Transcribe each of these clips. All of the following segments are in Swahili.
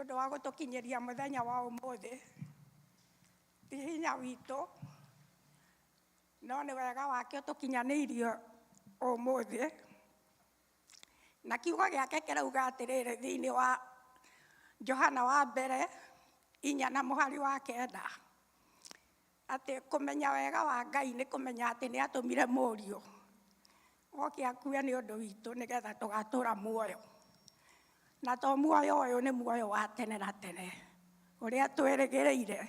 ũndũ wa gũtũkinyĩria mũthenya wa ũmũthĩ. Ti hinya witũ, no nĩ wega wake ũtũkinyanĩirie ũmũthĩ. Na kiugo gĩake kĩrauga atĩrĩrĩ thĩinĩ wa Johana wa mbere 4:9 atĩ kũmenya wega wa Ngai nĩ kũmenya atĩ nĩ atũmire mũriũ oke akue nĩ ũndũ witũ nĩgetha tũgatũra muoyo. Na to muoyo ũyũ nĩ muoyo wa tene na tene ũrĩa twĩrĩgĩrĩire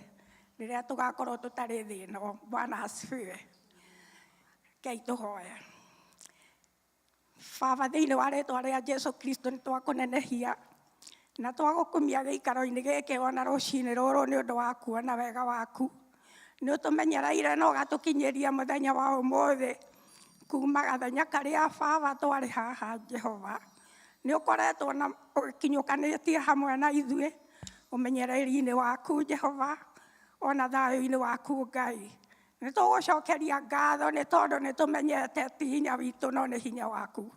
rĩrĩa tũgakorwo tũtarĩ thĩ ĩno. Bwana asifiwe. Ngai tũhoye. Baba, thĩinĩ wa rĩĩtwa rĩa Jesũ Kristo nĩ twakũnenehia na twagũkumia gĩikaro-inĩ gĩkĩ ona rũciinĩ rũrũ nĩ ũndũ wa kuona wega waku. Nĩ ũtũmenyereire na ũgatũkinyĩria mũthenya wa ũmũthĩ kuma gathenya karĩa Baba twarĩ haha. Jehova, nĩ ũkoretwo na ũkinyũkanĩtie hamwe na ithuĩ ũmenyereri-inĩ waku Jehova, ona thayũ-inĩ waku Ngai. Nĩ tũgũcokeria ngatho nĩ tondũ nĩ tũmenyete ti hinya witũ no nĩ hinya waku.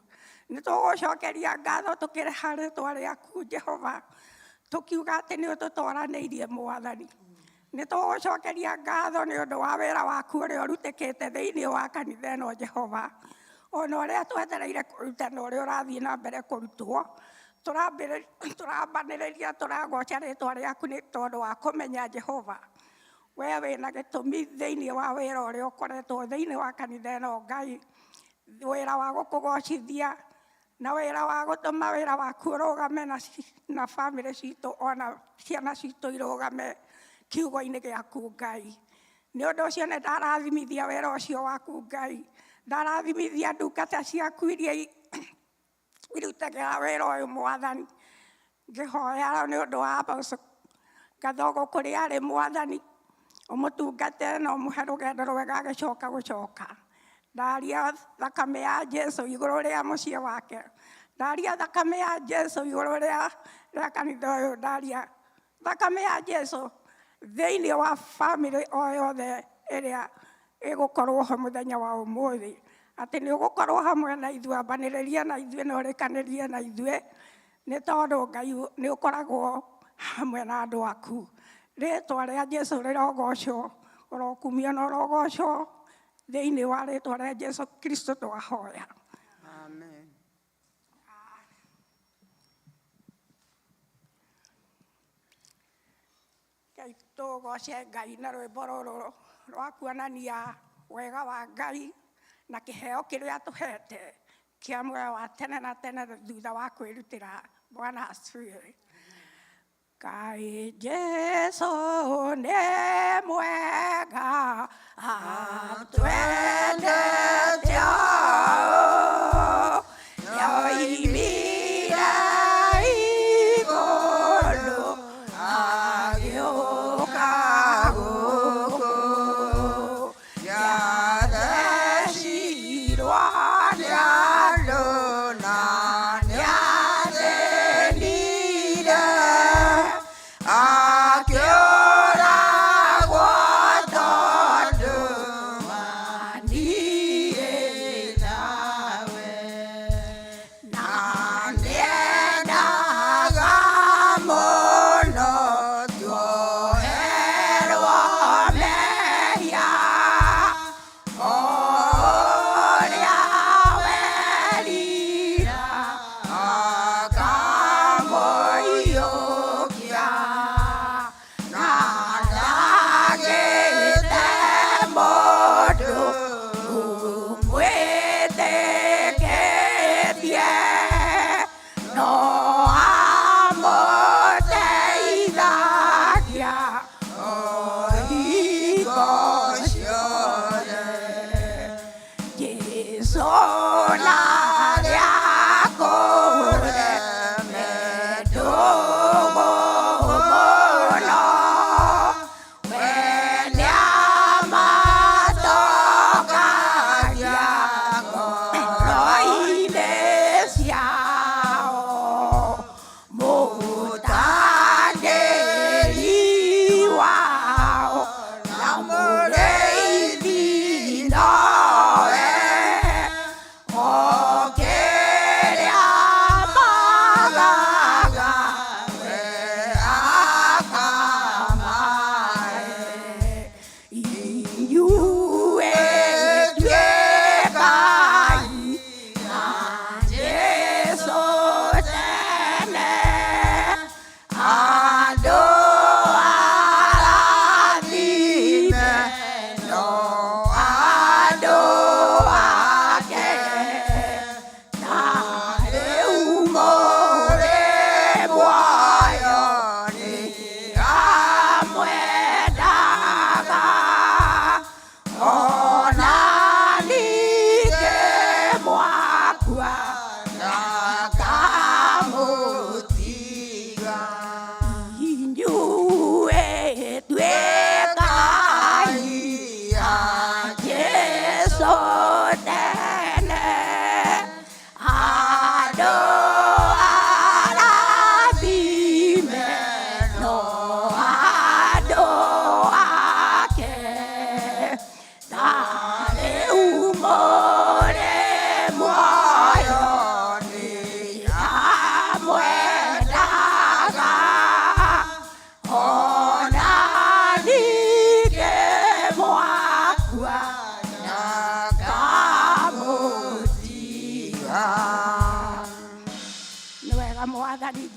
Nĩ tũgũcokeria ngatho tũkĩreha rĩĩtwa rĩaku Jehova, tũkiuga atĩ nĩ ũtũtwaranĩirie Mwathani. Nĩ tũgũcokeria ngatho nĩ ũndũ wa wĩra waku ũrĩa ũrutĩkĩte thĩinĩ wa kanitha ĩno Jehova, ona ũrĩa twetereire kũruta na ũrĩa ũrathiĩ na mbere kũrutwo. Tũrambanĩrĩria tũragoca rĩĩtwa rĩaku nĩ tondũ wa kũmenya Jehova wee wĩna gĩtũmi thĩinĩ wa wĩra ũrĩa ũkoretwo thĩinĩ wa kanitha ĩno Ngai, wĩra wa gũkũgocithia na wĩra wa gũtũma wĩra waku ũrũgame na bamĩrĩ citũ ona ciana citũ irũgame kiugo-inĩ gĩaku Ngai. Nĩ ũndũ ũcio nĩ ndarathimithia wĩra ũcio waku Ngai, ndarathimithia ndungata ciaku iria irutagĩra wĩra ũyũ Mwathani. Ngĩhoya nĩ ũndũ wa Gathogo kũrĩa arĩ Mwathani, ũmũtungate na ũmũhe rũgendo rwega agĩcoka gũcoka. Ndaria thakame ya Jesũ igũrũ rĩa mũciĩ wake, ndaria thakame ya Jesũ igũrũ rĩa kanitha ũyũ, ndaria thakame ya Jesũ thĩinĩ wa bamĩrĩ o yothe ĩrĩa ĩgũkorwo ho mũthenya wa ũmũthĩ, atĩ nĩ ũgũkorwo hamwe na ithuĩ, ambanĩrĩria na ithuĩ na ũrĩkanĩrie na ithuĩ, nĩ tondũ Ngai nĩ ũkoragwo hamwe na andũ aku. Rĩĩtwa rĩa Jesũ rĩrogocwo, ũrokumio na ũrogocwo thĩinĩ wa rĩĩtwa rĩa Jesũ Kristo twahoya. Amen. Ngai tũgoce Ngai na rwĩmbo rũrũ rwa kuonania wega wa Ngai na kĩheo kĩrĩa tũhete kĩa muoyo wa tene na tene thutha wa kwĩrutĩra. Bwana asifiwe. Ngai Jesũ nĩ mwega atwendete yoimire igũrũ agĩũka gũkũ yathecirwo nĩ andũ na nĩathĩnire akĩũragwo tondũ wanire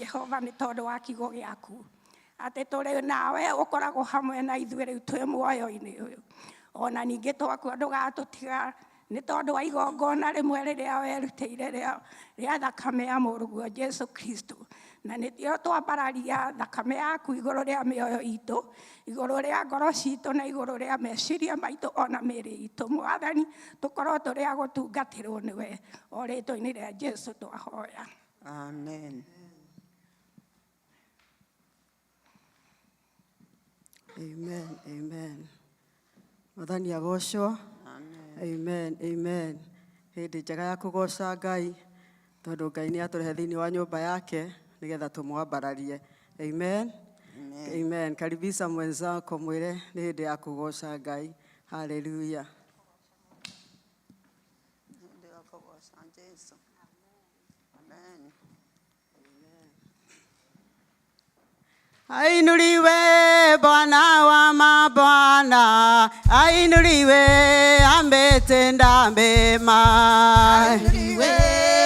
Jehova nĩ tondũ wa kiugo gĩaku atĩ tũrĩ nawe ũkoragwo hamwe na ithuĩ rĩu twĩ muoyo-inĩ ũyũ ona ningĩ twakua ndũgatũtiga nĩ tondũ wa igongona rĩmwe rĩrĩa werutĩire rĩa thakame ya mũrũguo Jesu Kristo na nĩkĩo twambararia thakame yaku igũrũ rĩa mĩoyo itũ igũrũ rĩa ngoro citũ na igũrũ rĩa meciria maitũ ona mĩĩrĩ itũ Mwathani tũkorwo tũrĩ a gũtungatĩrwo nĩwe o rĩĩtwa-inĩ rĩa Jesu twahoya. Amen. Amen. Amen. Mwathani agocwo. Amen. Amen. Hĩndĩ njega ya kũgoca Ngai tondũ Ngai nĩ atũrehe thĩinĩ wa nyũmba yake nĩgetha tũmwambararie. Amen. Amen. Karibisha mwenzako mwĩre nĩ hĩndĩ ya kũgoca Ngai. Hallelujah. Ainuliwe Bwana wa mabwana, ainuliwe ametenda mema. Ainuliwe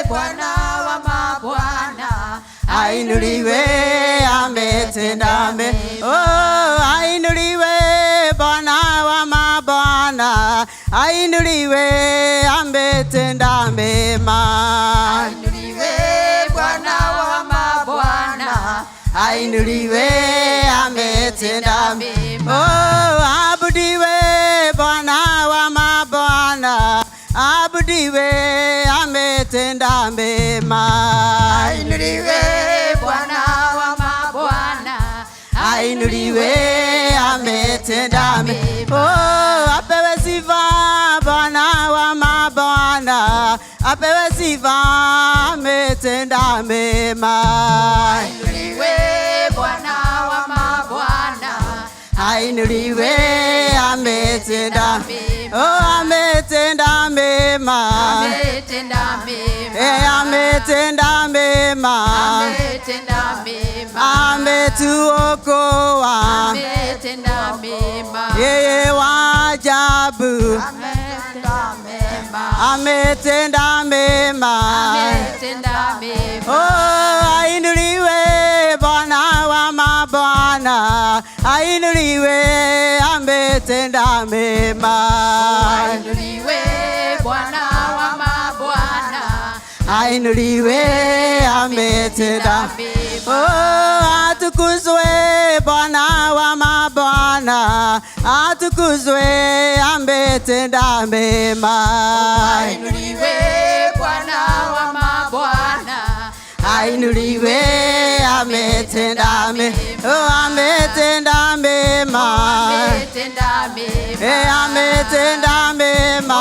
Bwana wa mabwana, ainuliwe ametenda mema. Oh, ainuliwe Bwana wa mabwana, ainuliwe ametenda mema. ainuliwe Bwana wa mabwana, ainuliwe ametenda mema. Oh, abudiwe Bwana wa mabwana, abudiwe ametenda mema. ainuliwe Bwana wa mabwana, ainuliwe ametenda mema. Oh, apewe sifa Bwana wa mabwana, apewe sifa ametenda mema. ainuliwe Bwana wa mabwana, ainuliwe ametenda mema. Oh, ametenda mema. ametenda mema, ametenda mema. ametenda mema, ametuokoa. ametenda mema, Yeye wa ajabu. ametenda mema, ametenda mema. ametenda mema. Oh, ainuliwe Bwana wa mabwana, ainuliwe ametenda mema. Ainuliwe Bwana wa mabwana, ainuliwe ametenda mema. Oh, atukuzwe Bwana wa mabwana, atukuzwe ametenda mema. ainuliwe Bwana wa mabwana, ainuliwe ametenda mema. Oh, ametenda mema. ametenda mema, ametenda mema.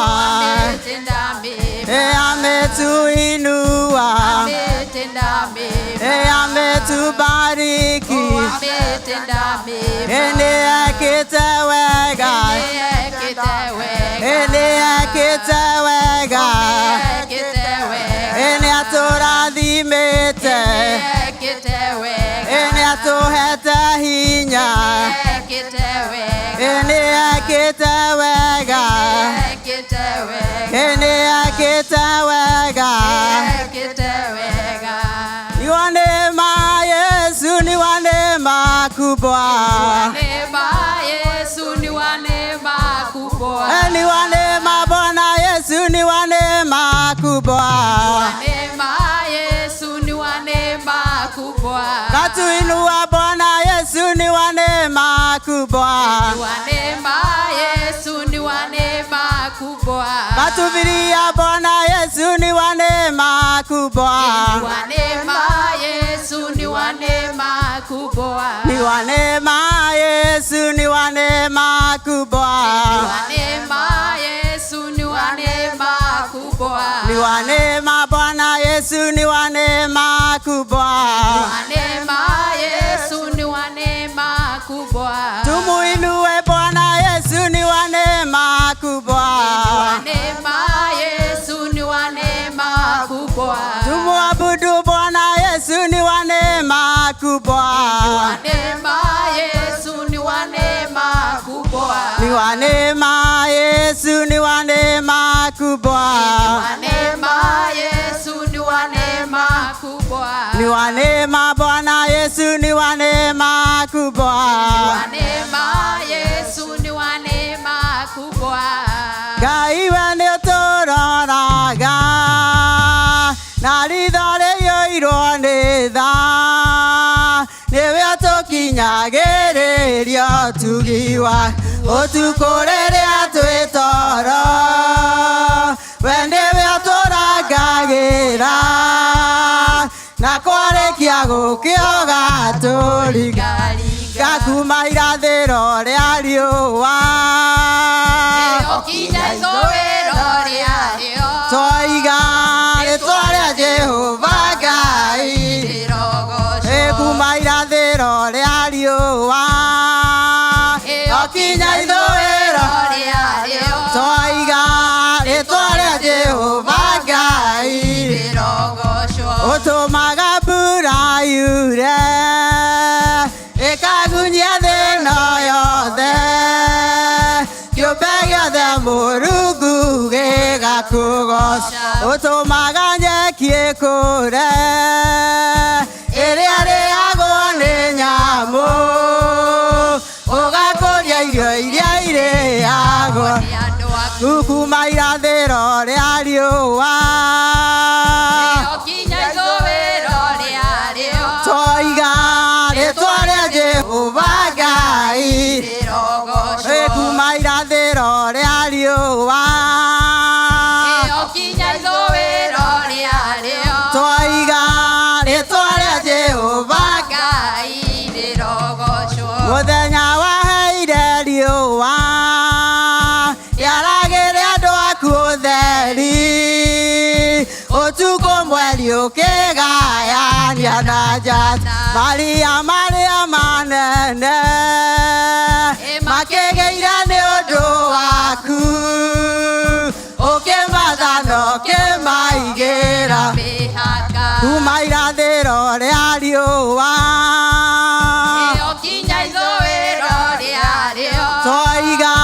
ametenda mema, ametuinua. ametenda mema, ametubariki. ametenda mema, ene akitewega. ene akitewega. ene atũrathimĩte. ene atũhete hinya. ene akitewega. ene akitewega. ni wa neema Yesu, ni wa neema kubwa. Ni wa neema Bwana Yesu, ni wa neema kubwa. Katuinua Bwana Yesu, ni wa neema kubwa. Katuviria Bwana Yesu, ni wa neema kubwa. Ni wa neema Yesu, ni wa neema kubwa. Ni wa neema Bwana Yesu, ni wa neema kubwa. Tumuinue Bwana Yesu, ni wa neema kubwa. Tumuabudu Bwana Yesu, ni wa neema kubwa. Ni wa neema Yesu, ni wa neema kubwa. Ni wa neema Bwana neema kubwa, neema Yesu ni wa neema kubwa. Ngai we nĩ ũtũroraga na ritho rĩiyũirwo nĩ tha, nĩwe ũtũkinyagĩrĩria ũtugi wa ũtukũ rĩrĩa twĩ toro, we nĩwe ũtũrangagĩra na kwarĩkia gũkĩoga tũringa kuma irathĩro rĩa riũa Okinya ithũĩro rĩarĩo, twoiga rĩtwa rĩa Jehova Ngai, kuma irathĩro rĩa riũa okinya ithũĩro rĩarĩo, twoiga rĩtwa rĩa Jehova Ngai, ũtũmaga mbura yure ĩkagunyia thĩ ĩno yothe, kĩũmbe gĩothe Mũrungu gĩgakũgoca, ũtũmaga nyeki ĩkũre ĩrĩa ĩrĩagwo nĩ nyamũ, ũgakũria irio iria irĩagwo kuma irathĩro rĩa riũa okinya ithũĩro rĩarĩo, twoiga rĩtwa rĩa Jehova Ngai, kuma irathĩro rĩa riũa okinya ithũĩro rĩarĩo, twoiga rĩtwa rĩa Jehova Ngai rĩrogocwo. mũthenya waheire riũa rĩaragĩre andũ aku ũtheri, ũtukũ mweri ũkĩgayania na njata, maria marĩa manene makĩgĩire nĩ ũndũ waku, ũkĩmathana ũkĩmaigĩra kuma irathĩro rĩa riũa okinya ithũĩro rĩarĩo, twoiga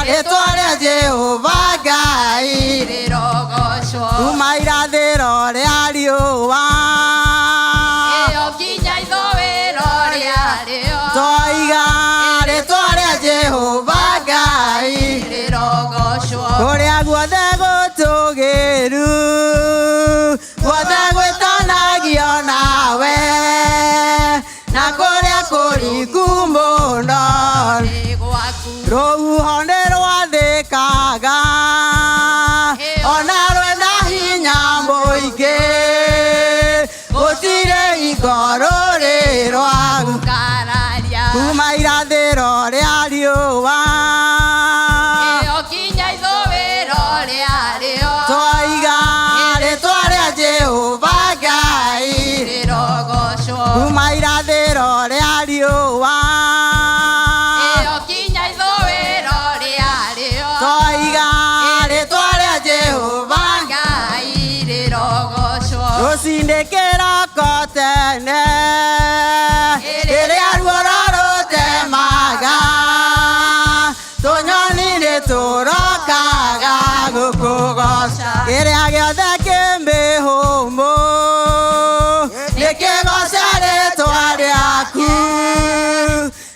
rĩtwa rĩa Jehova Ngai, rĩrogocwo. kuma irathĩro rĩa riũa okinya ithũĩro rĩarĩo, twoiga rĩtwa rĩa Jehova Ngai, rĩrogocwo. kũrĩa guothe gũtũgĩru guothe gwĩtanagio nawe, na kũrĩa kũriku mũno Nĩ gwaku rũhuho nĩ rwathĩkaga ona rwĩna hinya mũingĩ, gũtirĩ hingo rũrĩ rwaku kararia, kuma irathĩro rĩa riũa okinya ithũĩro rĩarĩo, twoiga rĩtwa rĩa Jehova Ngai, rĩrogocwo. kuma irathĩro rĩa riũa okinya ithũĩro rĩarĩo, twoiga rĩtwa rĩa Jehova Ngai rĩrogocwo. rũcinĩ kĩroko tene rĩrĩa ruoro rũtemaga, tũnyoni nĩ tũrokaga gũkũgoca, kĩrĩa gĩothe kĩ mĩhũmũ nĩkĩgoce rĩtwa rĩaku,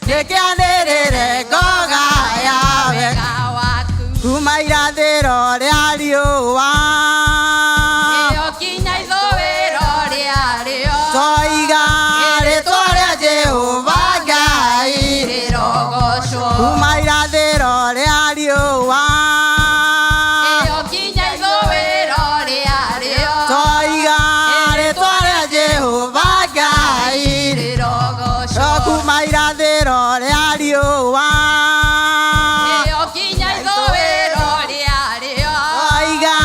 nĩkĩanĩrĩre ngoga yawe waku kuma irathĩro rĩa riũa okinya ithũĩro rĩarĩo, twoiga rĩtwa rĩa Jehova Ngai, rĩrogocwo. kuma irathĩro rĩa riũa okinya ithũĩro rĩarĩo, twoiga rĩtwa rĩa Jehova Ngai, rĩrogocwo. kuma irathĩro rĩa riũa okinya ithũĩro rĩarĩo, twoiga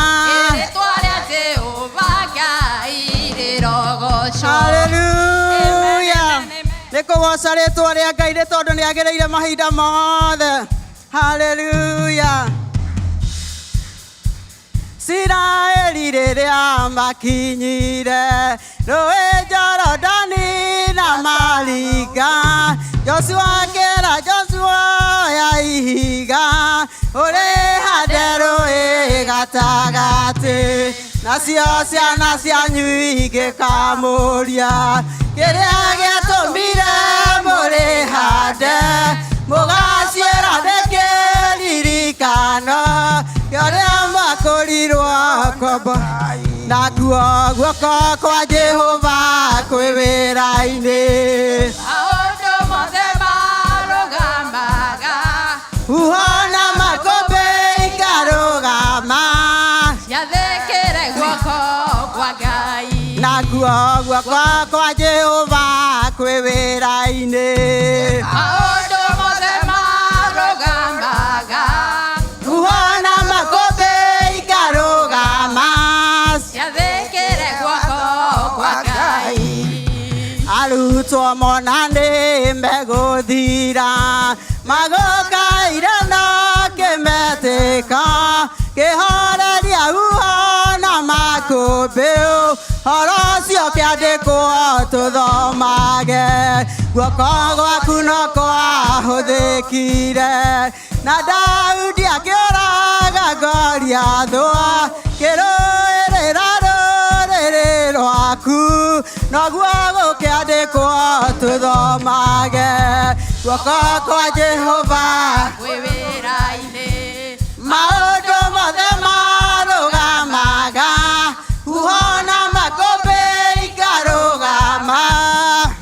rĩtwa rĩa Jehova Ngai rĩrogocwo. haleluya, Amen, amen. nĩ kũgoca rĩtwa rĩa Ngai nĩ tondũ nĩ agĩrĩire mahinda mothe, haleluya. Isiraeli rĩrĩa makinyire rũĩ Jorodani na maringa, Joshua akĩra Joshua ya ihiga ũrĩhande rũĩ gatagatĩ nacio ciana cianyu ingĩkamũria kĩrĩa gĩatũmire mũrĩ hande mũgaciĩra ndĩkĩririkano kĩrĩa makũrirwo kombo nakuo guoko kwa Jehova kwĩ wĩra-inĩ maũndũ mothe marũgamaga uhona makũmbĩ ikarũgama ciathĩkĩre guoko kwa Ngai nakuo guoko kwa Jehova kwĩ wĩra-inĩ maũndũ mothe marũgamaga uhona makũmbĩ ikarũgama ciathĩkĩre guoko kwa Ngai arutwo mona nĩ megũthira magũkaire no kĩmetĩka kĩhoreria uhona makũmbĩ horo ũcio kĩandĩkwo tũthomage guoko gwaku no kwahũthĩkire na Daudi akĩũraga Goliathũ kĩrũĩrĩra rũrĩrĩ rwaku noguo gũkĩandĩkwo tũthomage guoko kwa Jehova kwĩ wĩra-inĩ maũndũ mothe marũgamaga uhona makũmbĩ ikarũgama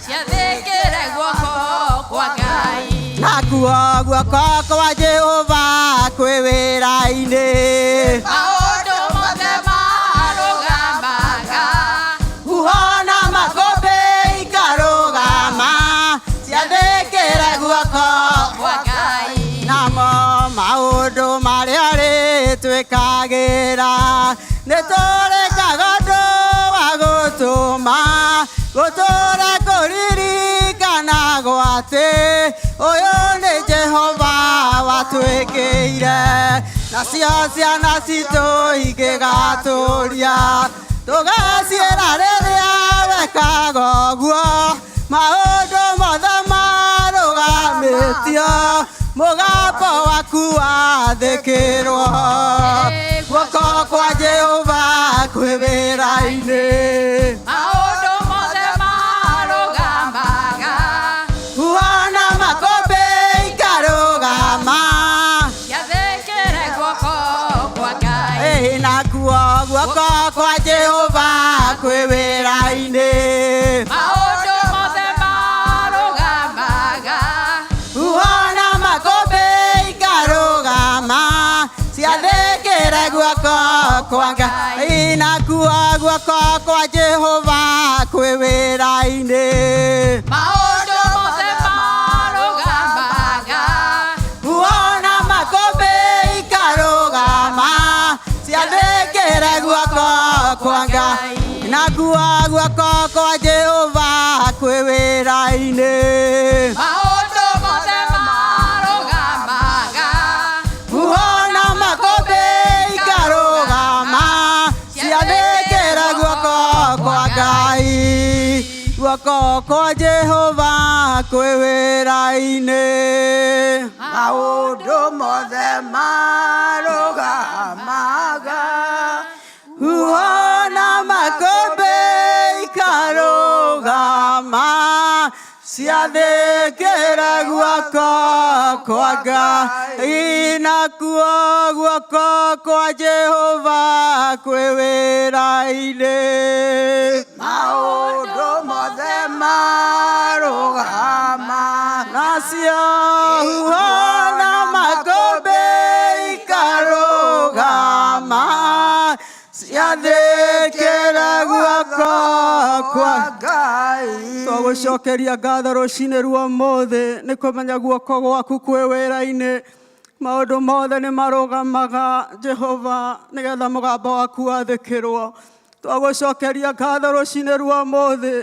ciathĩkĩre guoko kwa Ngai nakuo guoko kwa Jehova kwĩ wĩra-inĩ maũndũ mothe marũgamaga uhona makũmbĩ ikarũgama ciathĩkĩre guoko kwa Ngai namo maũndũ marĩa rĩtwĩkagĩra nĩtũrĩkaga ũndũ wa gũtũma gũtũra kũririkana gwatĩ ũyũ nĩ Jehova watwĩkĩire nacio ciana citũ ingĩgatũria tũgaciĩra rĩrĩa wekaga ũguo maũndũ mothe marũgamĩtio mũgambo waku wathĩkĩrwo guoko kwa Jehova kwĩ wĩra-inĩ maũndũ mothe marũgamaga uhona makũmbĩ ikarũgama ciathĩkĩre guoko kwa Ngai nakuo guoko kwa Jehova kwĩ wĩra-inĩ maũndũ mothe marũgamaga uhona makũmbĩ ikarũgama ciathĩkĩre guoko kwa Ngai nakuo guoko kwa Jehova kwĩ wĩra-inĩ maũndũ mothe marũgamaga uhona makũmbĩ ikarũgama ciathĩkĩre guoko kwa Ngai nakuo guoko kwa Jehova kwĩ wĩra-inĩ maũndũ mothe marũgamaga uhona makũmbĩ ikarũgama ciathĩkĩre guoko kwa Ngai guoko kwa Jehova kwĩ wĩra-inĩ maũndũ mothe marũgamaga uhona makũmbĩ ikarũgama ciathĩkĩre guoko kwa Ngai nakuo guoko kwa Jehova kwĩ wĩra-inĩ maũndũ mothe marũgama nacio uhona makũmbĩ ikarũgama ciathĩkĩre guoko kwa Ngai twagũcokeria ngatho rũcinĩ rwa ũmũthĩ nĩ kũmenya guoko gwaku kwĩ wĩra-inĩ maũndũ mothe nĩ marũgamaga Jehova nĩgetha mũgambo waku wathĩkĩrwo twagũcokeria ngatho rũcinĩ rwa ũmũthĩ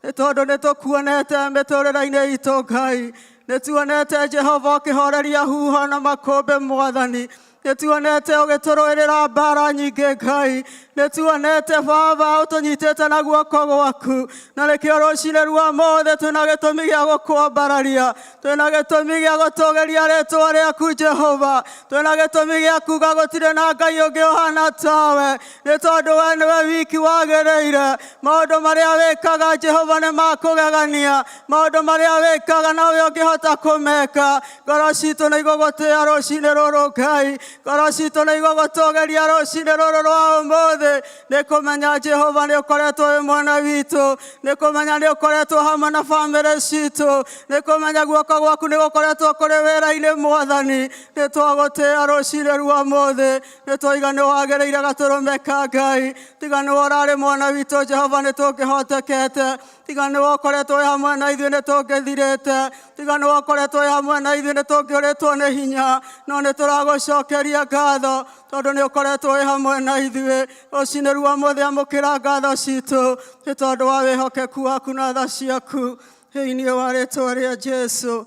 nĩ tondũ nĩ tũkuonete mĩtũrĩre-inĩ itũ Ngai nĩ tuonete Jehova ũkĩhoreria huho na makũmbĩ Mwathani nĩ tuonete ũgĩtũrũĩrĩra mbara nyingĩ Ngai, nĩ tuonete Baba ũtũnyitĩte na guoko gwaku, na nĩkĩo rũciinĩ rwa ũmũthĩ twĩna gĩtũmi gĩa gũkwambararia, twĩna gĩtũmi gĩa gũtũũgĩria rĩĩtwa rĩaku Jehova, twĩna gĩtũmi gĩa kuuga gũtirĩ na Ngai ũngĩ ũhana tawe, nĩ tondũ we nĩwe wiki wagĩrĩire. Maũndũ marĩa wĩkaga Jehova nĩ ma kũgegania, maũndũ marĩa wĩkaga nawe ũngĩhota kũmeka. Ngoro ciitũ nĩ igũgũtĩĩa rũciinĩ rũrũ Ngai, ngoro ciitũ nĩ igũgũtũũgĩria rũciinĩ rũrũ rwa ũmũthĩ, nĩ kũmenya Jehova nĩ ũkoretwo wĩ mwena witũ, nĩ kũmenya nĩ ũkoretwo hamwe na bamĩrĩ citũ, nĩ kũmenya guoko gwaku nĩ gũkoretwo kũrĩ wĩra-inĩ Mwathani. Nĩ twagũtĩĩa rũciinĩ rwa ũmũthĩ, nĩ twoiga nĩ wagĩrĩire gatũrũme ka Ngai, tiga nĩwe ũrarĩ mwana witũ Jehova nĩ tũngĩhotekete, tiga nĩwe ũkoretwo wĩ hamwe na ithuĩ nĩ tũngĩthirĩte, tiga nĩwe ũkoretwo wĩ hamwe na ithuĩ nĩ tũngĩũrĩtwo nĩ hinya, no nĩ tũragũcokeria ngatho tondũ nĩ ũkoretwo wĩ hamwe na ithuĩ. Rũciinĩ rwa ũmũthĩ amũkĩra ngatho citũ nĩ tondũ wa wĩhokeku waku na tha ciaku, thĩinĩ wa rĩĩtwa rĩa Jesu.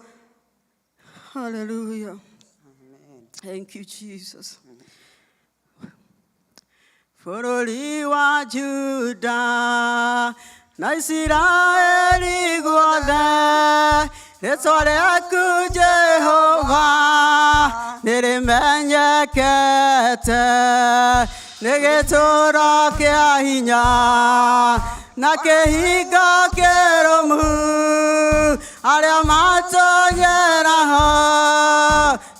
Hallelujah. Thank you, Jesus. Bũrũri wa Juda na Isiraeli guothe, rĩĩtwa rĩaku Jehova nĩrĩmenyekete, nĩ gĩtũũro kĩa hinya na kĩhingo kĩrũmu, arĩa matonyera ho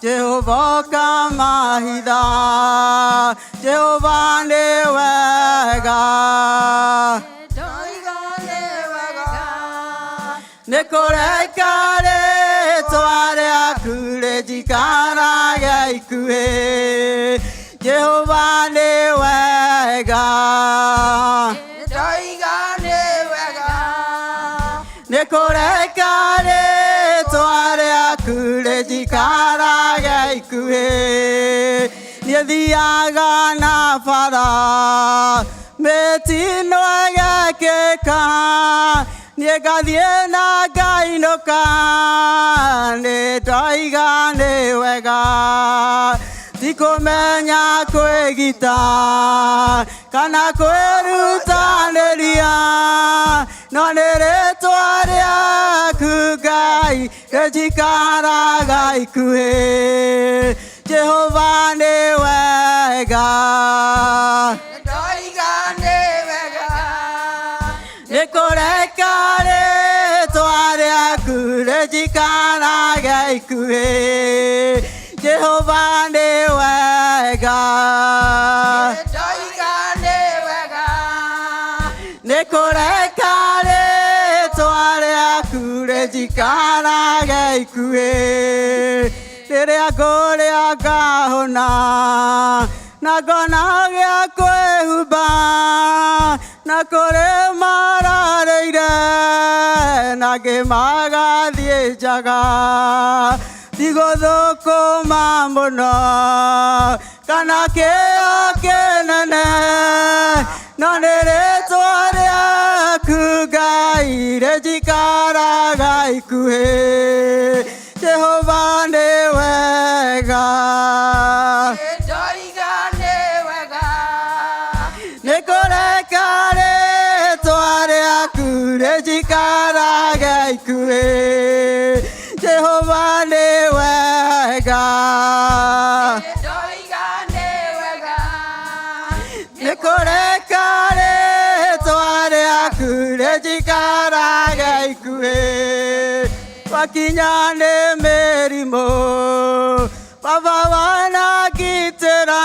Jehova ũkamahitha. Jehova nĩ wega, nĩ kũreka rĩĩtwa rĩaku rĩnjikarage ikuhĩ. Jehova nĩ wega, nĩ kũreka rĩĩtwa rĩaku rĩnjikarage ikuhĩ. Niĩ thiaga na bara mĩtino ĩgekĩka, niĩ ngathiĩ na ngainũka, nĩ ndoiga nĩ wega, ti kũmenya kwĩgita kana kwĩrutanĩria, no nĩ rĩĩtwa rĩaku Ngai rĩnjikaraga ikuhĩ. Jehova nĩ wega, nĩ kũreka rĩĩtwa rĩaku rĩnjikarage ikuhĩ. Jehova nĩ wega, nĩ kũreka rĩĩtwa rĩaku rĩnjikarage ikuhĩ. Rĩrĩa ngũrĩa ngahũna na ngona gĩa kwĩhumba, na kũrĩ mararĩire na ngĩmagathiĩ njaga, ndigũthũkũma mũno kana kĩo kĩnene, no nĩ rĩĩtwa rĩaku Ngai rĩnjikaraga ikuhĩ. Jehova nĩ wega, nĩ kũreka rĩĩtwa rĩaku rĩnjikarage ikuhĩ. Jehova nĩ wega, nĩ kũreka rĩĩtwa rĩaku rĩnjikarage ikuhĩ. Wakinya nĩ mĩrimũ Baba wanagitĩra,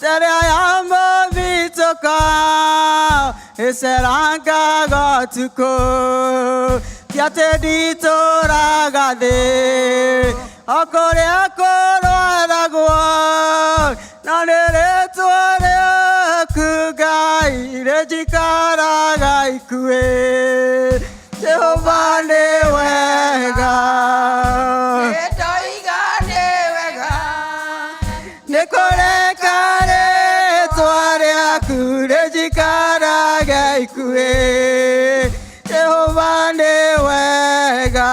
terĩa ya mũthitũka ĩcerangaga ũtukũ, ti atĩ nditũũraga thĩ o kũrĩa kũrwaragwo, no nĩ rĩĩtwa rĩaku Ngai rĩnjikaraga ikuhĩ. Jehova nĩ wega, nĩ kũreka rĩĩtwa rĩaku rĩnjikarage ikuhĩ. Jehova nĩ wega,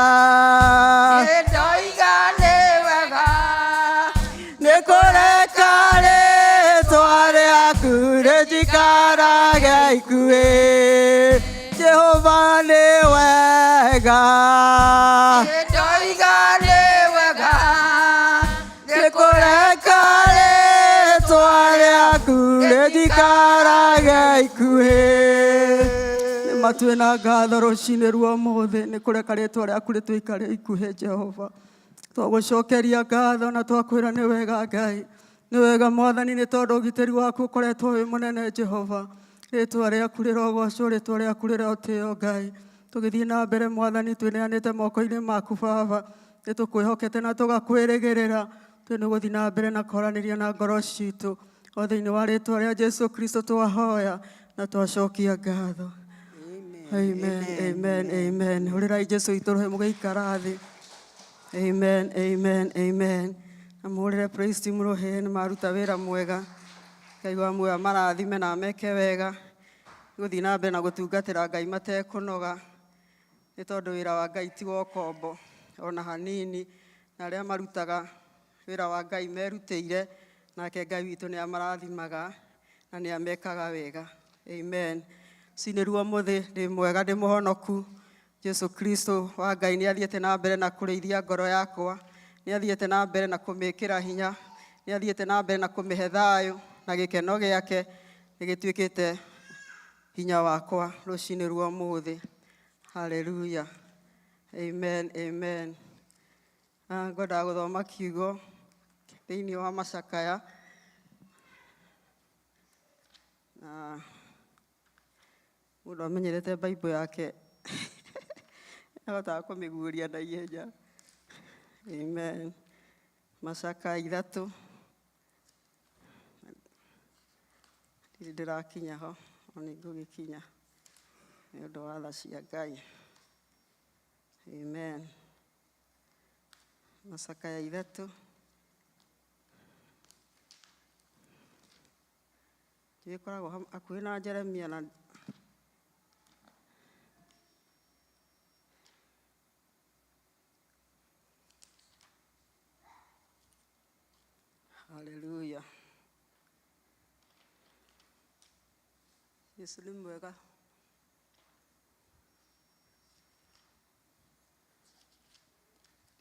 nĩ Ngai kue Jehova ni wega Ndoiga nĩ wega Nĩkũreka rĩtwa rĩaku rĩtikarage ikuhĩ Nĩmatue na ngatho rũcinĩ rwa ũmũthĩ nĩkũreka rĩtwa rĩaku rĩtũikare ikuhĩ Jehova Twagũcokeria ngatho na twakwĩra nĩ wega Ngai nĩ wega Mwathani nĩ tondũ ũgitĩri waku ũkoretwo wĩ mũnene Jehova rĩtwa rĩaku rĩrogocwo rĩtwa rĩaku rĩrotĩo Ngai tũgĩthiĩ na mbere Mwathani twĩneanĩte moko-inĩ maku Baba nĩtũkwĩhokete na tũgakwĩrĩgĩrĩra twĩnĩ gũthiĩ na mbere na kwaranĩria na ngoro citũ o thĩinĩ wa rĩtwa rĩa Jesũ Kristo twahoya na twacokia ngatho Amen amen amen Hũrĩrai Jesũ itũ rũhĩ mũgĩikara thĩ Amen amen amen na mũhũrĩre praise team rũhĩ nĩ maruta wĩra mwega Ngai wa muoyo marathime na meke wega gũthiĩ na mbere na gũtungatĩra Ngai matekũnoga nĩ tondũ wĩra wa Ngai ti wa ũkombo ona hanini na arĩa marutaga wĩra wa Ngai merutĩire nake Ngai witũ nĩ amarathimaga na nĩ amekaga wega amen Cinĩ ruo mũthĩ ndĩ mwega ndĩ mũhonoku Jesũ Kristo wa Ngai nĩ athiĩte na mbere na kũrĩithia ngoro yakwa nĩ athiĩte na mbere na kũmĩkĩra hinya nĩ athiĩte na mbere na kũmĩhe thayũ na gĩkeno gĩake nĩgĩtuĩkĩte hinya wakwa rũcinĩ rwa ũmũthĩ haleluya amen amen ngwendaga gũthoma kiugo thĩinĩ wa macakaya mũndũ amenyerete Bible yake ahotaga kũmĩguũria na ihenya amen Macakaya 3 ndĩrakinya ho nĩ ngũgĩkinya nĩ ũndũ wa tha cia Ngai amen Macakaya 3 gĩkoragwo hakuhĩ na Jeremia na haleluya Yesu nĩ mwega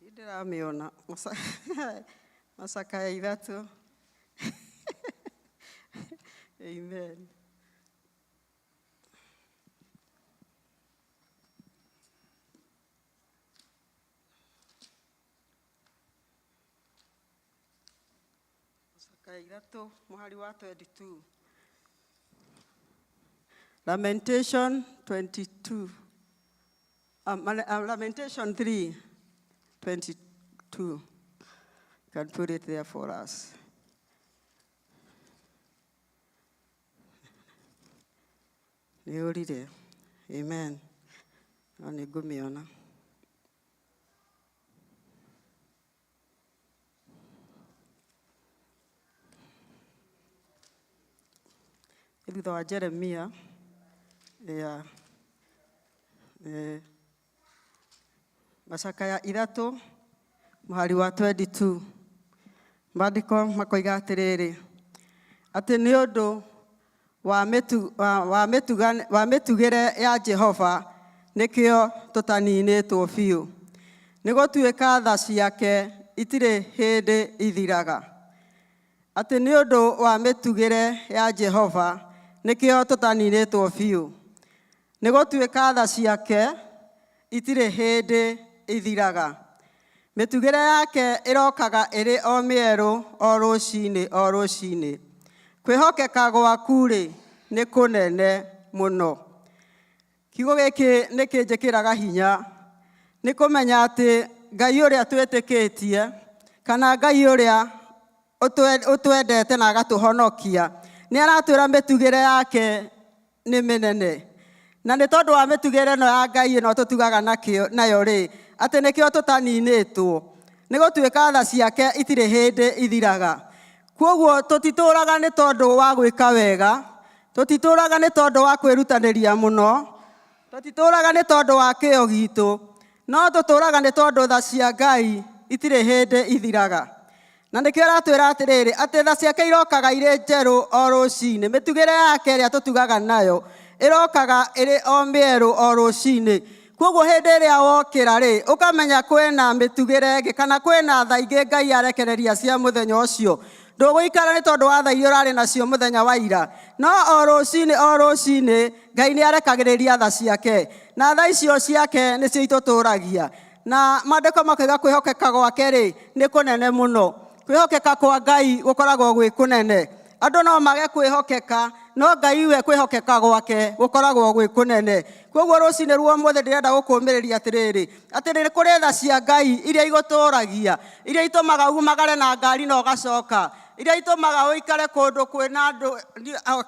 ndĩramĩona Macakaya 3 amen Macakaya 3 mũhari wa 22 Lamentation 22 Lamentation 3:22 can put it there for us nĩũrire amen na nĩ ngũmĩona thutha wa Jeremia Macakaya 3 mũhari wa 22 maandĩko makoiga atĩrĩrĩ atĩ nĩ ũndũ wa mĩtugĩre ya Jehova nĩkĩo tũtaninĩtwo biũ nĩ gũtuĩka tha ciake itirĩ hĩndĩ ithiraga atĩ nĩ ũndũ wa mĩtugĩre ya Jehova nĩkĩo tũtaninĩtwo biũ nĩ gũtuĩka tha ciake itirĩ hĩndĩ ithiraga mĩtugĩre yake ĩrokaga ĩrĩ o mĩerũ o rũcinĩ kwĩhokeka gwaku-rĩ nĩ kũnene mũno kiugo gĩkĩ nĩ kĩnjĩkĩraga hinya nĩ kũmenya atĩ Ngai ũrĩa twĩtĩkĩtie kana Ngai ũrĩa ũtwendete na agatũhonokia nĩ aratwĩra mĩtugĩre yake nĩ mĩnene na nĩ tondũ wa mĩtugĩre ĩno ya Ngai ĩno tũtugaga nayo-rĩ atĩ nĩkĩo tũtaninĩtwo nĩ gũtuĩka tha ciake itirĩ hĩndĩ ithiraga kwoguo tũtitũraga nĩ tondũ wa gwĩka wega tũtitũraga nĩ tondũ wa kwĩrutanĩria mũno tũtitũraga nĩ tondũ wa kĩyo gitũ no tũtũraga nĩ tondũ tha cia Ngai itirĩ hĩndĩ ithiraga na nĩkĩo aratwĩra atĩrĩrĩ atĩ tha ciake irokaga irĩ njerũ o rũcinĩ. Mĩtugĩre yake ĩrĩa tũtugaga nayo ĩrokaga ĩrĩ o mĩerũ o rũcinĩ. Koguo hĩndĩ ĩrĩa wokĩra rĩ, ũkamenya kwĩna mĩtugĩre ĩngĩ kana kwĩna tha ingĩ Ngai arekereria cia mũthenya ũcio. Ndũgũikara nĩ tondũ wa tha iria ũrarĩ nacio mũthenya wa ira, no o rũcinĩ Ngai nĩ arekagĩrĩria tha ciake, na tha icio ciake nĩcio itũtũragia. Na maandĩko makauga kwĩhokeka gwake rĩ nĩ kũnene mũno. Kwĩhokeka kwa Ngai gũkoragwo gwĩ kũnene. Andũ no mage kwĩhokeka, no Ngai we kwĩhokeka gwake gũkoragwo gwĩ kũnene. Koguo rũcinĩ rwa ũmũthĩ ndĩrenda gũkũũmĩrĩria atĩrĩrĩ kũrĩ tha cia Ngai iria igũtũragia, iria itũmaga umagare na ngari na ũgacoka, iria itũmaga ũikare kũndũ kwĩna andũ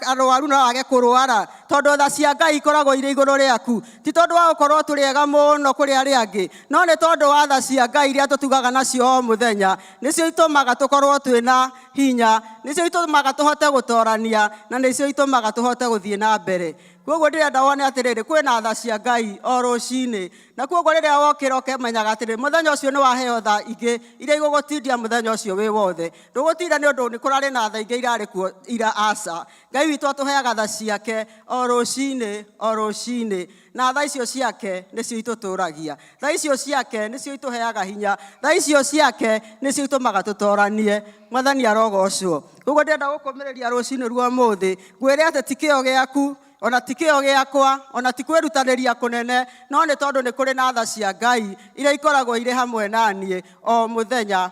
arwaru na wage kũrwara, tondũ tha cia Ngai ikoragwo irĩ igũrũ rĩaku. Ti tondũ wa gũkorwo tũrĩ ega mũno kũrĩ arĩa angĩ, no nĩ tondũ wa tha cia Ngai iria tũtugaga nacio o mũthenya. Nĩcio itũmaga tũkorwo twĩna hinya, nĩcio itũmaga tũhote gũtorania, na nĩcio itũmaga tũhote gũthiĩ na mbere. Koguo ndĩrenda wone atĩrĩrĩ kwĩna tha cia Ngai o rũcinĩ, na koguo rĩrĩa wokĩra ũkemenyaga atĩrĩrĩ mũthenya ũcio nĩ waheo tha ingĩ iria igũgũtindia mũthenya ũcio wĩ wothe. Ndũgũtinda nĩ ũndũ nĩ kũrarĩ na tha ingĩ irarĩ kuo ira, aca. Ngai witũ atũheaga tha ciake o rũcinĩ, na tha icio ciake nĩcio itũtũragia. Tha icio ciake nĩcio itũheaga hinya, tha icio ciake nĩcio itũmaga tũtoranie. Mwathani arogocwo. Koguo ndĩrenda gũkũũmĩrĩria rũcinĩ rwa ũmũthĩ ngwĩre atĩ ti kĩo gĩaku, ona ti kĩo gĩakwa, ona ti kwĩrutanĩria kũnene, no nĩ tondũ nĩ kũrĩ na tha cia Ngai iria ikoragwo irĩ hamwe naniĩ o mũthenya.